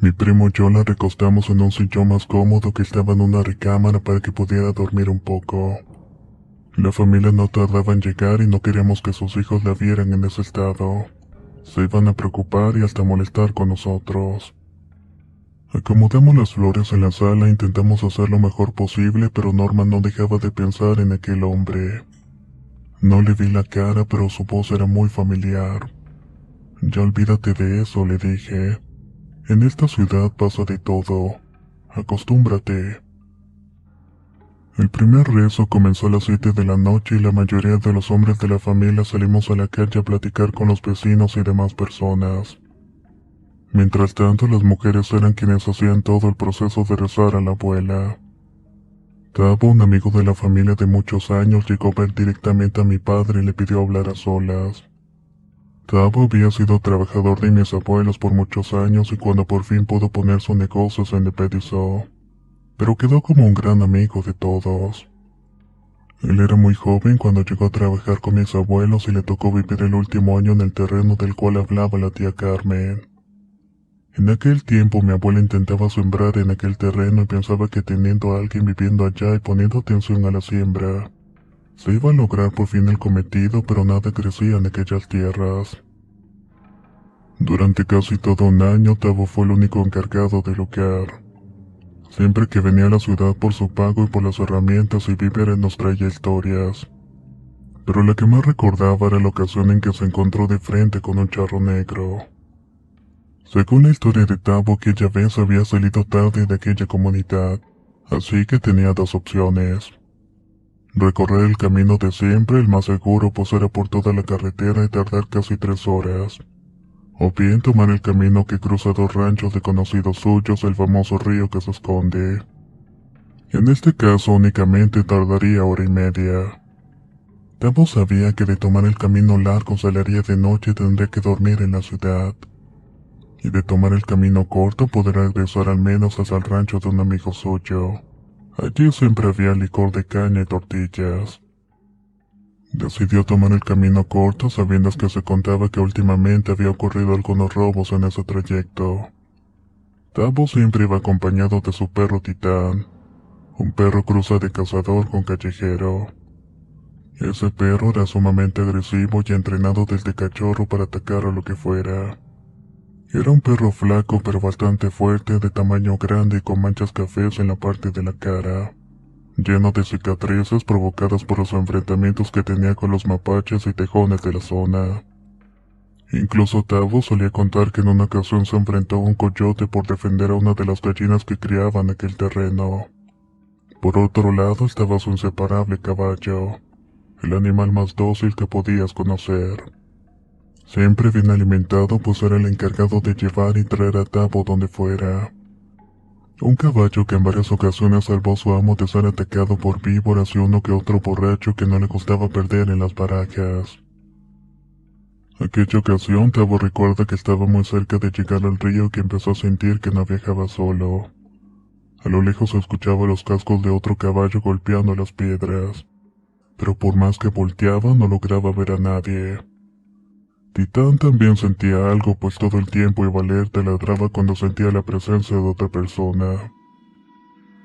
S1: Mi primo y yo la recostamos en un sillón más cómodo que estaba en una recámara para que pudiera dormir un poco. La familia no tardaba en llegar y no queríamos que sus hijos la vieran en ese estado. Se iban a preocupar y hasta molestar con nosotros. Acomodamos las flores en la sala e intentamos hacer lo mejor posible, pero Norma no dejaba de pensar en aquel hombre. No le vi la cara, pero su voz era muy familiar. Ya olvídate de eso, le dije. En esta ciudad pasa de todo. Acostúmbrate. El primer rezo comenzó a las 7 de la noche y la mayoría de los hombres de la familia salimos a la calle a platicar con los vecinos y demás personas. Mientras tanto, las mujeres eran quienes hacían todo el proceso de rezar a la abuela. Tavo, un amigo de la familia de muchos años, llegó a ver directamente a mi padre y le pidió hablar a solas. Tavo había sido trabajador de mis abuelos por muchos años y cuando por fin pudo poner su negocio se independizó, pero quedó como un gran amigo de todos. Él era muy joven cuando llegó a trabajar con mis abuelos y le tocó vivir el último año en el terreno del cual hablaba la tía Carmen. En aquel tiempo mi abuela intentaba sembrar en aquel terreno y pensaba que teniendo a alguien viviendo allá y poniendo atención a la siembra, se iba a lograr por fin el cometido, pero nada crecía en aquellas tierras. Durante casi todo un año, Tavo fue el único encargado del lugar. Siempre que venía a la ciudad por su pago y por las herramientas y víveres nos traía historias. Pero la que más recordaba era la ocasión en que se encontró de frente con un charro negro. Según la historia de Tavo, aquella vez había salido tarde de aquella comunidad, así que tenía dos opciones. Recorrer el camino de siempre, el más seguro, pues era por toda la carretera y tardar casi 3 horas. O bien tomar el camino que cruza 2 ranchos de conocidos suyos, el famoso río que se esconde. En este caso únicamente tardaría 1 hora y media. Tavo sabía que de tomar el camino largo saldría de noche y tendría que dormir en la ciudad. Y de tomar el camino corto podrá regresar al menos hasta el rancho de un amigo suyo. Allí siempre había licor de caña y tortillas. Decidió tomar el camino corto sabiendo que se contaba que últimamente había ocurrido algunos robos en ese trayecto. Tavo siempre iba acompañado de su perro Titán, un perro cruza de cazador con callejero. Ese perro era sumamente agresivo y entrenado desde cachorro para atacar a lo que fuera. Era un perro flaco pero bastante fuerte, de tamaño grande y con manchas cafés en la parte de la cara, lleno de cicatrices provocadas por los enfrentamientos que tenía con los mapaches y tejones de la zona. Incluso Tavo solía contar que en una ocasión se enfrentó a un coyote por defender a una de las gallinas que criaban aquel terreno. Por otro lado estaba su inseparable caballo, el animal más dócil que podías conocer. Siempre bien alimentado, pues era el encargado de llevar y traer a Tavo donde fuera. Un caballo que en varias ocasiones salvó a su amo de ser atacado por víboras y uno que otro borracho que no le gustaba perder en las barajas. Aquella ocasión, Tavo recuerda que estaba muy cerca de llegar al río y que empezó a sentir que no viajaba solo. A lo lejos se escuchaba los cascos de otro caballo golpeando las piedras, pero por más que volteaba no lograba ver a nadie. Titán también sentía algo, pues todo el tiempo iba alerta y ladraba cuando sentía la presencia de otra persona.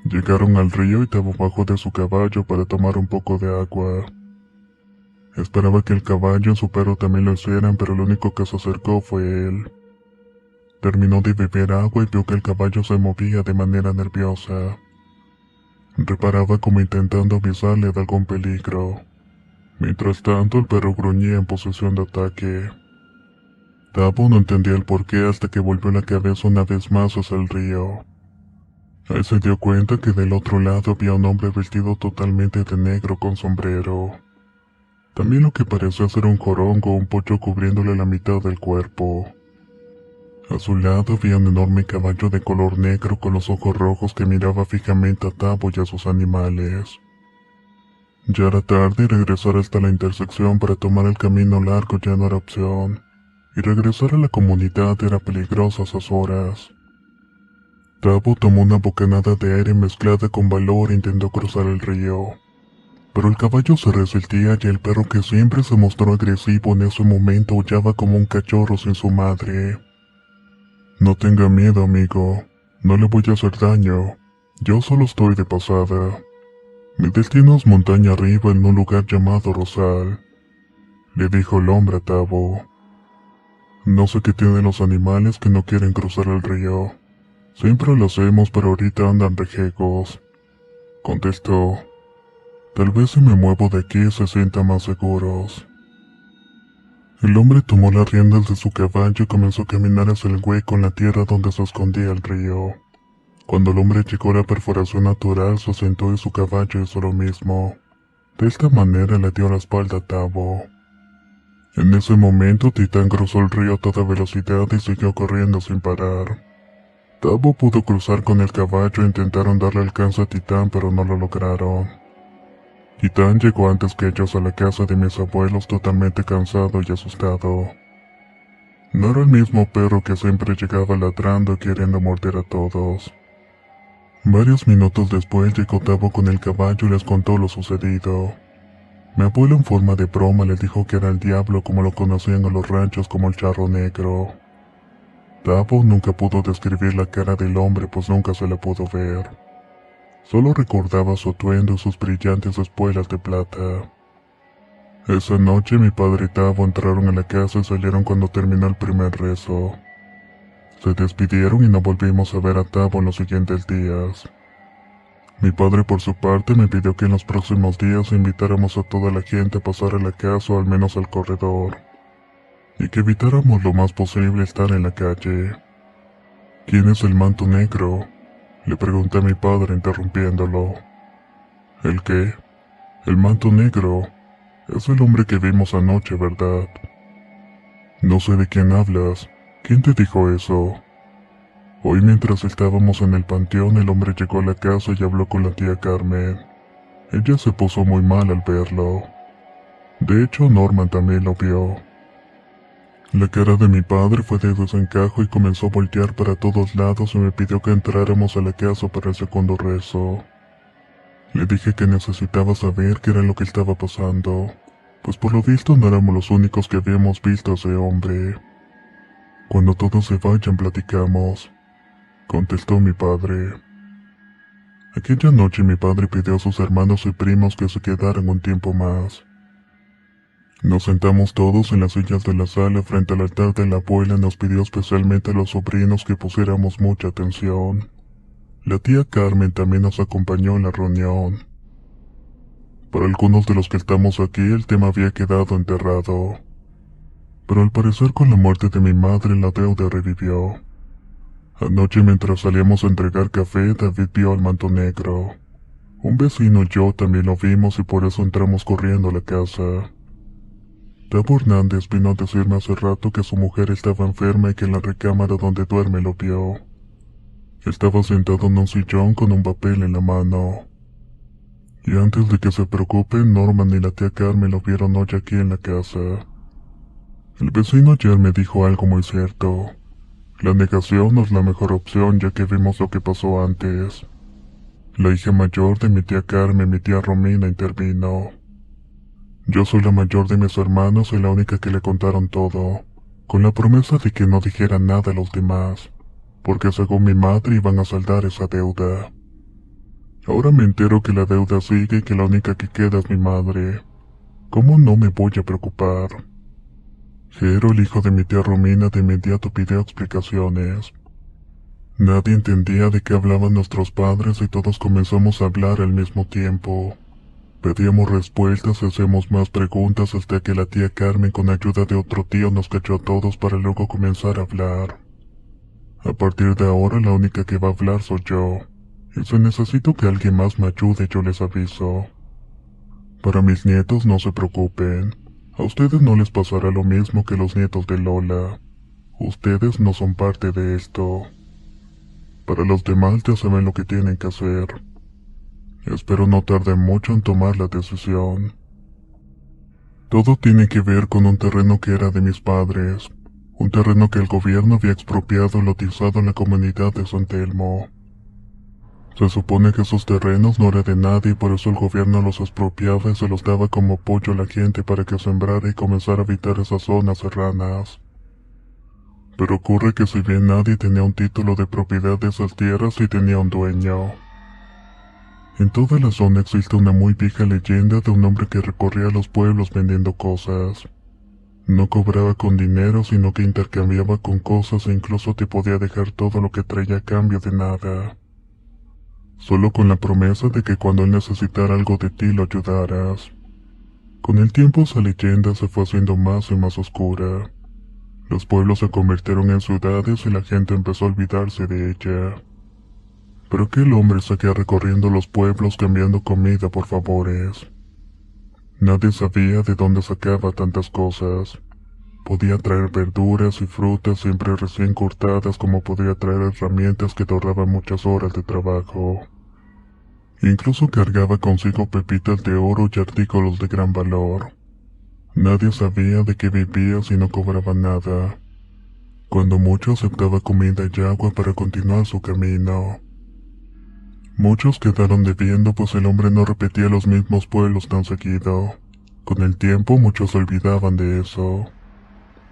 S1: Llegaron al río y Tavo bajó de su caballo para tomar un poco de agua. Esperaba que el caballo y su perro también lo hicieran, pero el único que se acercó fue él. Terminó de beber agua y vio que el caballo se movía de manera nerviosa. Reparaba como intentando avisarle de algún peligro. Mientras tanto, el perro gruñía en posición de ataque. Tavo no entendía el porqué hasta que volvió la cabeza una vez más hacia el río. Ahí se dio cuenta que del otro lado había un hombre vestido totalmente de negro con sombrero. También lo que parecía ser un jorongo o un pollo cubriéndole la mitad del cuerpo. A su lado había un enorme caballo de color negro con los ojos rojos que miraba fijamente a Tavo y a sus animales. Ya era tarde y regresar hasta la intersección para tomar el camino largo ya no era opción. y regresar a la comunidad era peligroso a esas horas. Tavo tomó una bocanada de aire mezclada con valor e intentó cruzar el río. Pero el caballo se resistía y el perro, que siempre se mostró agresivo en ese momento, aullaba como un cachorro sin su madre. No tenga miedo, amigo. No le voy a hacer daño. Yo solo estoy de pasada. Mi destino es montaña arriba en un lugar llamado Rosal, le dijo el hombre a Tavo. No sé qué tienen los animales que no quieren cruzar el río. Siempre lo hacemos, pero ahorita andan rejegos, contestó. Tal vez si me muevo de aquí se sientan más seguros. El hombre tomó las riendas de su caballo y comenzó a caminar hacia el hueco en la tierra donde se escondía el río. Cuando el hombre llegó a la perforación natural, se sentó y su caballo hizo lo mismo. De esta manera le dio la espalda a Tavo. En ese momento, Titán cruzó el río a toda velocidad y siguió corriendo sin parar. Tavo pudo cruzar con el caballo e intentaron darle alcance a Titán, pero no lo lograron. Titán llegó antes que ellos a la casa de mis abuelos, totalmente cansado y asustado. No era el mismo perro que siempre llegaba ladrando y queriendo morder a todos. Varios minutos después llegó Tavo con el caballo y les contó lo sucedido. Mi abuelo, en forma de broma, le dijo que era el diablo, como lo conocían en los ranchos como el charro negro. Tavo nunca pudo describir la cara del hombre, pues nunca se la pudo ver. Solo recordaba su atuendo y sus brillantes espuelas de plata. Esa noche mi padre y Tavo entraron a la casa y salieron cuando terminó el primer rezo. Se despidieron y no volvimos a ver a Tavo en los siguientes días. Mi padre, por su parte, me pidió que en los próximos días invitáramos a toda la gente a pasar a la casa o al menos al corredor, y que evitáramos lo más posible estar en la calle. ¿Quién es el manto negro?, le pregunté a mi padre, interrumpiéndolo. ¿El qué? El manto negro. Es el hombre que vimos anoche, ¿verdad? No sé de quién hablas. ¿Quién te dijo eso? Hoy, mientras estábamos en el panteón, el hombre llegó a la casa y habló con la tía Carmen. Ella se puso muy mal al verlo. De hecho, Norman también lo vio. La cara de mi padre fue de desencajo y comenzó a voltear para todos lados y me pidió que entráramos a la casa para el segundo rezo. Le dije que necesitaba saber qué era lo que estaba pasando, pues por lo visto no éramos los únicos que habíamos visto a ese hombre. Cuando todos se vayan platicamos, contestó mi padre. Aquella noche mi padre pidió a sus hermanos y primos que se quedaran un tiempo más. Nos sentamos todos en las sillas de la sala frente al altar de la abuela y nos pidió especialmente a los sobrinos que pusiéramos mucha atención. La tía Carmen también nos acompañó en la reunión. Para algunos de los que estamos aquí el tema había quedado enterrado, pero al parecer con la muerte de mi madre la deuda revivió. Anoche, mientras salíamos a entregar café, David vio al manto negro. Un vecino y yo también lo vimos y por eso entramos corriendo a la casa. Tavo Hernández vino a decirme hace rato que su mujer estaba enferma y que en la recámara donde duerme lo vio. Estaba sentado en un sillón con un papel en la mano. Y antes de que se preocupen, Norman y la tía Carmen lo vieron hoy aquí en la casa. El vecino ayer me dijo algo muy cierto. La negación no es la mejor opción, ya que vimos lo que pasó antes. La hija mayor de mi tía Carmen, mi tía Romina, intervino. Yo soy la mayor de mis hermanos y la única que le contaron todo, con la promesa de que no dijera nada a los demás, porque según mi madre iban a saldar esa deuda. Ahora me entero que la deuda sigue y que la única que queda es mi madre. ¿Cómo no me voy a preocupar? Jero, el hijo de mi tía Romina, de inmediato pidió explicaciones. Nadie entendía de qué hablaban nuestros padres y todos comenzamos a hablar al mismo tiempo. Pedíamos respuestas y hacíamos más preguntas hasta que la tía Carmen, con ayuda de otro tío, nos cachó a todos para luego comenzar a hablar. A partir de ahora la única que va a hablar soy yo, y si necesito que alguien más me ayude yo les aviso. Para mis nietos no se preocupen, a ustedes no les pasará lo mismo que los nietos de Lola. Ustedes no son parte de esto. Para los demás ya saben lo que tienen que hacer. Espero no tarde mucho en tomar la decisión. Todo tiene que ver con un terreno que era de mis padres. un terreno que el gobierno había expropiado y lotizado en la comunidad de San Telmo. Se supone que esos terrenos no eran de nadie y por eso el gobierno los expropiaba y se los daba como apoyo a la gente para que sembrara y comenzara a habitar esas zonas serranas. Pero ocurre que si bien nadie tenía un título de propiedad de esas tierras, sí tenía un dueño. En toda la zona existe una muy vieja leyenda de un hombre que recorría los pueblos vendiendo cosas. No cobraba con dinero, sino que intercambiaba con cosas e incluso te podía dejar todo lo que traía a cambio de nada. Solo con la promesa de que cuando él necesitara algo de ti lo ayudaras. Con el tiempo esa leyenda se fue haciendo más y más oscura. Los pueblos se convirtieron en ciudades y la gente empezó a olvidarse de ella. Pero aquel hombre seguía recorriendo los pueblos cambiando comida por favores. Nadie sabía de dónde sacaba tantas cosas. Podía traer verduras y frutas siempre recién cortadas, como podía traer herramientas que te ahorraban muchas horas de trabajo. Incluso cargaba consigo pepitas de oro y artículos de gran valor. Nadie sabía de qué vivía si no cobraba nada. Cuando mucho aceptaba comida y agua para continuar su camino. Muchos quedaron debiendo pues el hombre no repetía los mismos pueblos tan seguido. Con el tiempo muchos se olvidaban de eso.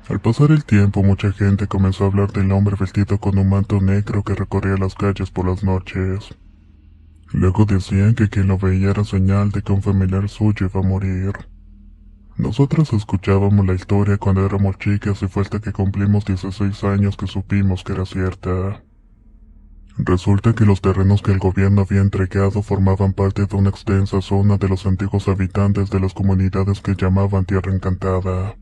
S1: Al pasar el tiempo mucha gente comenzó a hablar del hombre vestido con un manto negro que recorría las calles por las noches. Luego decían que quien lo veía era señal de que un familiar suyo iba a morir. Nosotros escuchábamos la historia cuando éramos chicas y fue hasta que cumplimos 16 años que supimos que era cierta. Resulta que los terrenos que el gobierno había entregado formaban parte de una extensa zona de los antiguos habitantes de las comunidades que llamaban Tierra Encantada.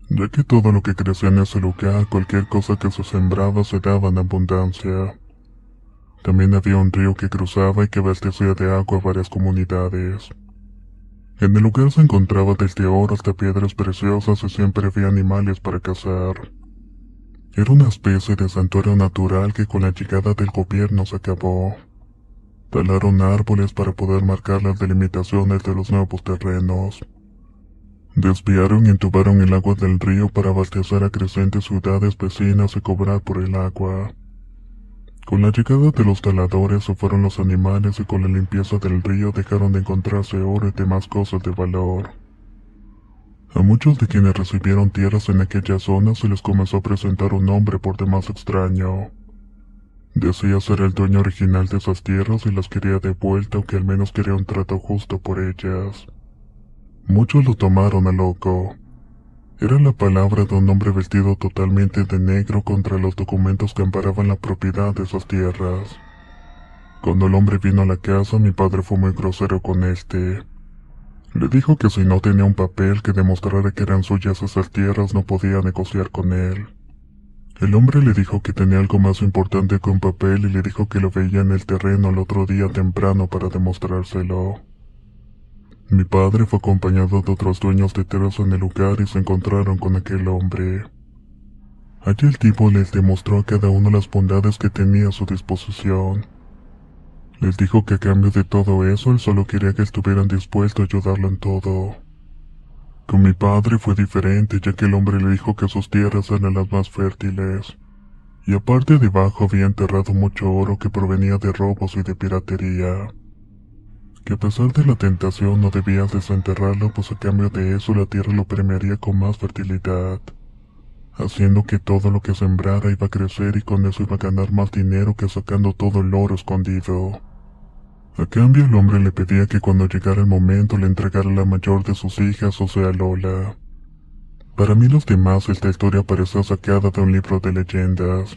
S1: Ya que todo lo que crecía en ese lugar, cualquier cosa que se sembraba se daba en abundancia. También había un río que cruzaba y que abastecía de agua a varias comunidades. En el lugar se encontraba desde oro hasta piedras preciosas y siempre había animales para cazar. Era una especie de santuario natural que con la llegada del gobierno se acabó. Talaron árboles para poder marcar las delimitaciones de los nuevos terrenos. Desviaron y entubaron el agua del río para abastecer a crecientes ciudades vecinas y cobrar por el agua. Con la llegada de los taladores se fueron los animales y con la limpieza del río dejaron de encontrarse oro y demás cosas de valor. A muchos de quienes recibieron tierras en aquella zona se les comenzó a presentar un hombre por demás extraño. Decía ser el dueño original de esas tierras y las quería de vuelta o que al menos quería un trato justo por ellas. Muchos lo tomaron a loco. Era la palabra de un hombre vestido totalmente de negro contra los documentos que amparaban la propiedad de esas tierras. Cuando el hombre vino a la casa, mi padre fue muy grosero con este. Le dijo que si no tenía un papel que demostrara que eran suyas esas tierras no podía negociar con él. El hombre le dijo que tenía algo más importante que un papel y le dijo que lo veía en el terreno el otro día temprano para demostrárselo. Mi padre fue acompañado de otros dueños de tierras en el lugar y se encontraron con aquel hombre. Allí el tipo les demostró a cada uno las bondades que tenía a su disposición. Les dijo que a cambio de todo eso él solo quería que estuvieran dispuestos a ayudarlo en todo. Con mi padre fue diferente, ya que el hombre le dijo que sus tierras eran las más fértiles. Y aparte debajo había enterrado mucho oro que provenía de robos y de piratería. Que a pesar de la tentación no debías desenterrarlo, pues a cambio de eso la tierra lo premiaría con más fertilidad, haciendo que todo lo que sembrara iba a crecer y con eso iba a ganar más dinero que sacando todo el oro escondido. A cambio el hombre le pedía que cuando llegara el momento le entregara la mayor de sus hijas, o sea Lola. Para mí los demás esta historia parecía sacada de un libro de leyendas.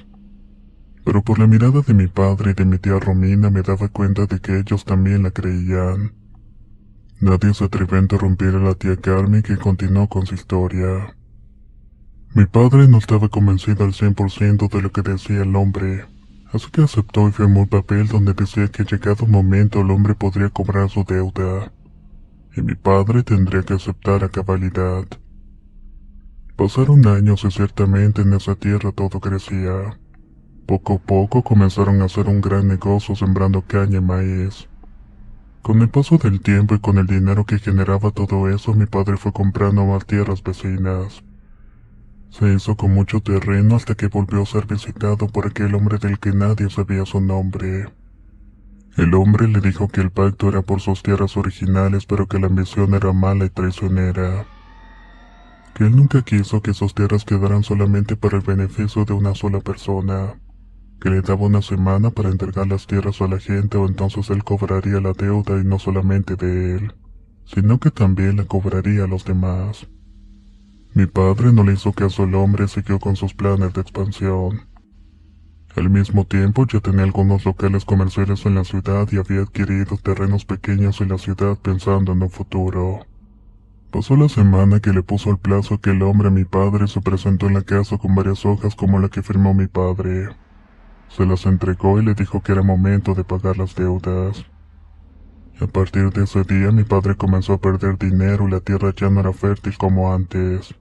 S1: Pero por la mirada de mi padre y de mi tía Romina me daba cuenta de que ellos también la creían. Nadie se atrevió a interrumpir a la tía Carmen, que continuó con su historia. Mi padre no estaba convencido al 100% de lo que decía el hombre, así que aceptó y firmó el papel donde decía que llegado un momento el hombre podría cobrar su deuda, y mi padre tendría que aceptar a cabalidad. Pasaron años y ciertamente en esa tierra todo crecía. Poco a poco comenzaron a hacer un gran negocio sembrando caña y maíz. Con el paso del tiempo y con el dinero que generaba todo eso, mi padre fue comprando más tierras vecinas. Se hizo con mucho terreno hasta que volvió a ser visitado por aquel hombre del que nadie sabía su nombre. El hombre le dijo que el pacto era por sus tierras originales, pero que la ambición era mala y traicionera. Que él nunca quiso que sus tierras quedaran solamente para el beneficio de una sola persona, que le daba una semana para entregar las tierras a la gente o entonces él cobraría la deuda y no solamente de él, sino que también la cobraría a los demás. Mi padre no le hizo caso al hombre y siguió con sus planes de expansión. Al mismo tiempo ya tenía algunos locales comerciales en la ciudad y había adquirido terrenos pequeños en la ciudad pensando en un futuro. Pasó la semana que le puso el plazo que el hombre a mi padre se presentó en la casa con varias hojas como la que firmó mi padre. Se las entregó y le dijo que era momento de pagar las deudas. A partir de ese día mi padre comenzó a perder dinero y la tierra ya no era fértil como antes.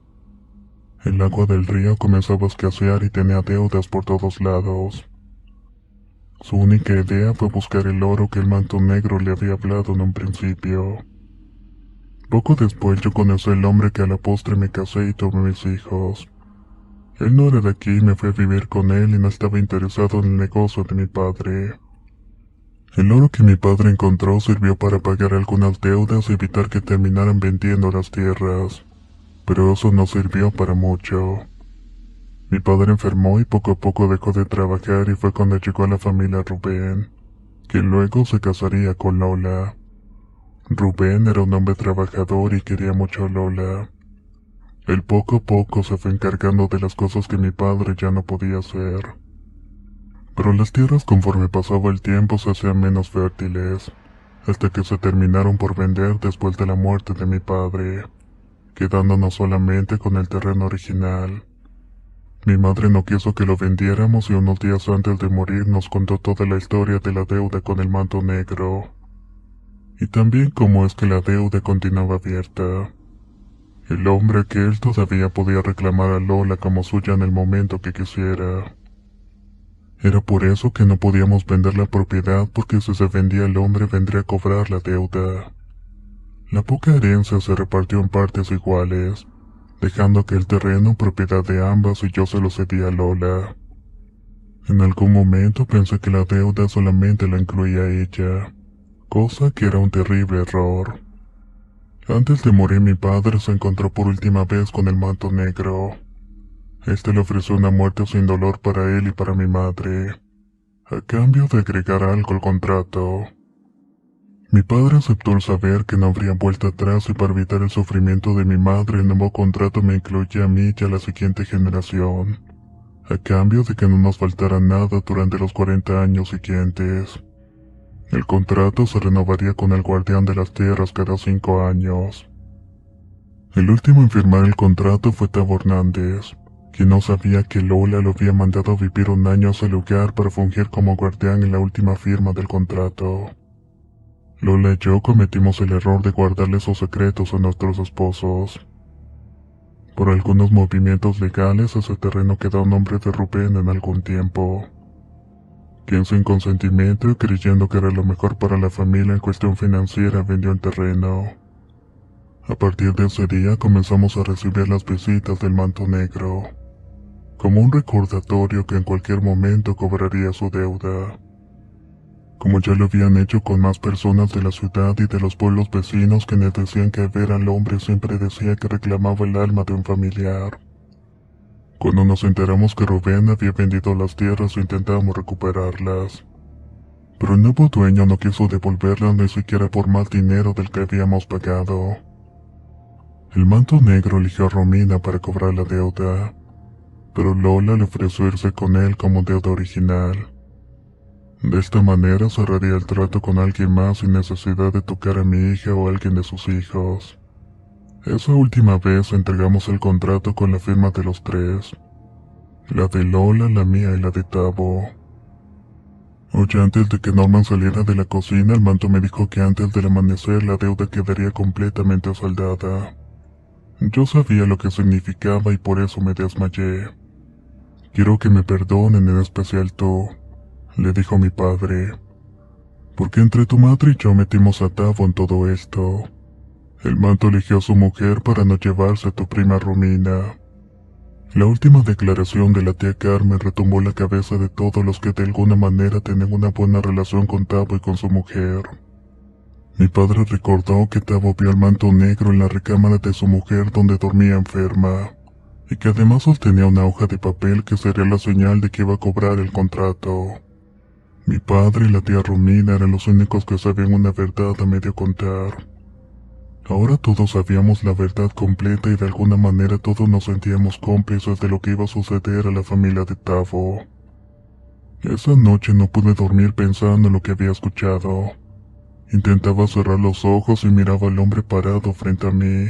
S1: El agua del río comenzaba a escasear y tenía deudas por todos lados. Su única idea fue buscar el oro que el manto negro le había hablado en un principio. Poco después yo conocí al hombre que a la postre me casé y tuve mis hijos. Él no era de aquí y me fui a vivir con él y no estaba interesado en el negocio de mi padre. El oro que mi padre encontró sirvió para pagar algunas deudas y evitar que terminaran vendiendo las tierras, pero eso no sirvió para mucho. Mi padre enfermó y poco a poco dejó de trabajar y fue cuando llegó a la familia Rubén, quien luego se casaría con Lola. Rubén era un hombre trabajador y quería mucho a Lola. Él poco a poco se fue encargando de las cosas que mi padre ya no podía hacer. Pero las tierras conforme pasaba el tiempo se hacían menos fértiles, hasta que se terminaron por vender después de la muerte de mi padre, quedándonos solamente con el terreno original. Mi madre no quiso que lo vendiéramos y unos días antes de morir nos contó toda la historia de la deuda con el manto negro. Y también cómo es que la deuda continuaba abierta. El hombre aquel todavía podía reclamar a Lola como suya en el momento que quisiera. Era por eso que no podíamos vender la propiedad porque si se vendía el hombre vendría a cobrar la deuda. La poca herencia se repartió en partes iguales, dejando que el terreno propiedad de ambas y yo se lo cedí a Lola. En algún momento pensé que la deuda solamente la incluía a ella, cosa que era un terrible error. Antes de morir mi padre se encontró por última vez con el manto negro. Este le ofreció una muerte sin dolor para él y para mi madre, a cambio de agregar algo al contrato. Mi padre aceptó el saber que no habría vuelta atrás y para evitar el sufrimiento de mi madre el nuevo contrato me incluía a mí y a la siguiente generación, a cambio de que no nos faltara nada durante los 40 años siguientes. El contrato se renovaría con el guardián de las tierras cada 5 años. El último en firmar el contrato fue Tavo Hernández, quien no sabía que Lola lo había mandado a vivir un año a ese lugar para fungir como guardián en la última firma del contrato. Lola y yo cometimos el error de guardarle sus secretos a nuestros esposos. Por algunos movimientos legales ese terreno quedó a nombre de Rubén en algún tiempo, quien sin consentimiento y creyendo que era lo mejor para la familia en cuestión financiera vendió el terreno. A partir de ese día comenzamos a recibir las visitas del manto negro, como un recordatorio que en cualquier momento cobraría su deuda. Como ya lo habían hecho con más personas de la ciudad y de los pueblos vecinos quienes decían que ver al hombre siempre decía que reclamaba el alma de un familiar. Cuando nos enteramos que Rubén había vendido las tierras intentamos recuperarlas, pero el nuevo dueño no quiso devolverlas ni siquiera por más dinero del que habíamos pagado. El manto negro eligió a Romina para cobrar la deuda, pero Lola le ofreció irse con él como deuda original. De esta manera cerraría el trato con alguien más sin necesidad de tocar a mi hija o a alguien de sus hijos. Esa última vez entregamos el contrato con la firma de los tres, la de Lola, la mía y la de Tavo. Hoy antes de que Norman saliera de la cocina, el manto me dijo que antes del amanecer la deuda quedaría completamente saldada. Yo sabía lo que significaba y por eso me desmayé. Quiero que me perdonen, en especial tú, le dijo mi padre, porque entre tu madre y yo metimos a Tavo en todo esto. El manto eligió a su mujer para no llevarse a tu prima Romina. La última declaración de la tía Carmen retumbó la cabeza de todos los que de alguna manera tenían una buena relación con Tavo y con su mujer. Mi padre recordó que Tavo vio el manto negro en la recámara de su mujer donde dormía enferma, y que además sostenía una hoja de papel que sería la señal de que iba a cobrar el contrato. Mi padre y la tía Romina eran los únicos que sabían una verdad a medio contar. Ahora todos sabíamos la verdad completa y de alguna manera todos nos sentíamos cómplices de lo que iba a suceder a la familia de Tavo. Esa noche no pude dormir pensando en lo que había escuchado. Intentaba cerrar los ojos y miraba al hombre parado frente a mí.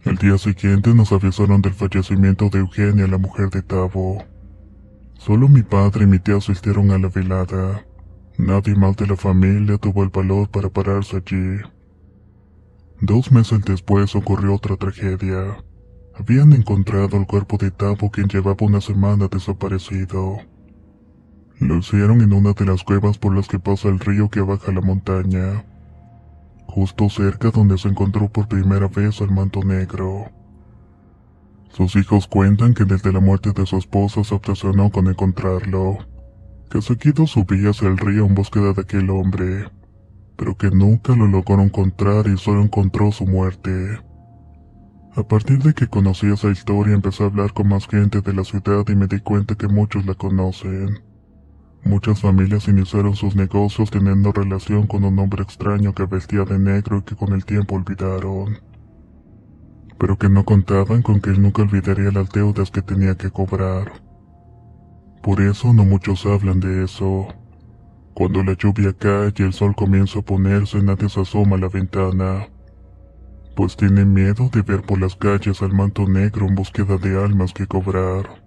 S1: El día siguiente nos avisaron del fallecimiento de Eugenia, la mujer de Tavo. Solo mi padre y mi tía asistieron a la velada. Nadie más de la familia tuvo el valor para pararse allí. 2 meses después ocurrió otra tragedia. Habían encontrado el cuerpo de Tavo, quien llevaba una semana desaparecido. Lo hicieron en una de las cuevas por las que pasa el río que baja la montaña, justo cerca donde se encontró por primera vez el manto negro. Sus hijos cuentan que desde la muerte de su esposa se obsesionó con encontrarlo, que seguido subía hacia el río en búsqueda de aquel hombre, pero que nunca lo logró encontrar y solo encontró su muerte. A partir de que conocí esa historia empecé a hablar con más gente de la ciudad y me di cuenta que muchos la conocen. Muchas familias iniciaron sus negocios teniendo relación con un hombre extraño que vestía de negro y que con el tiempo olvidaron. Pero que no contaban con que él nunca olvidaría las deudas que tenía que cobrar. Por eso no muchos hablan de eso. Cuando la lluvia cae y el sol comienza a ponerse, nadie se asoma a la ventana, pues tienen miedo de ver por las calles al manto negro en búsqueda de almas que cobrar.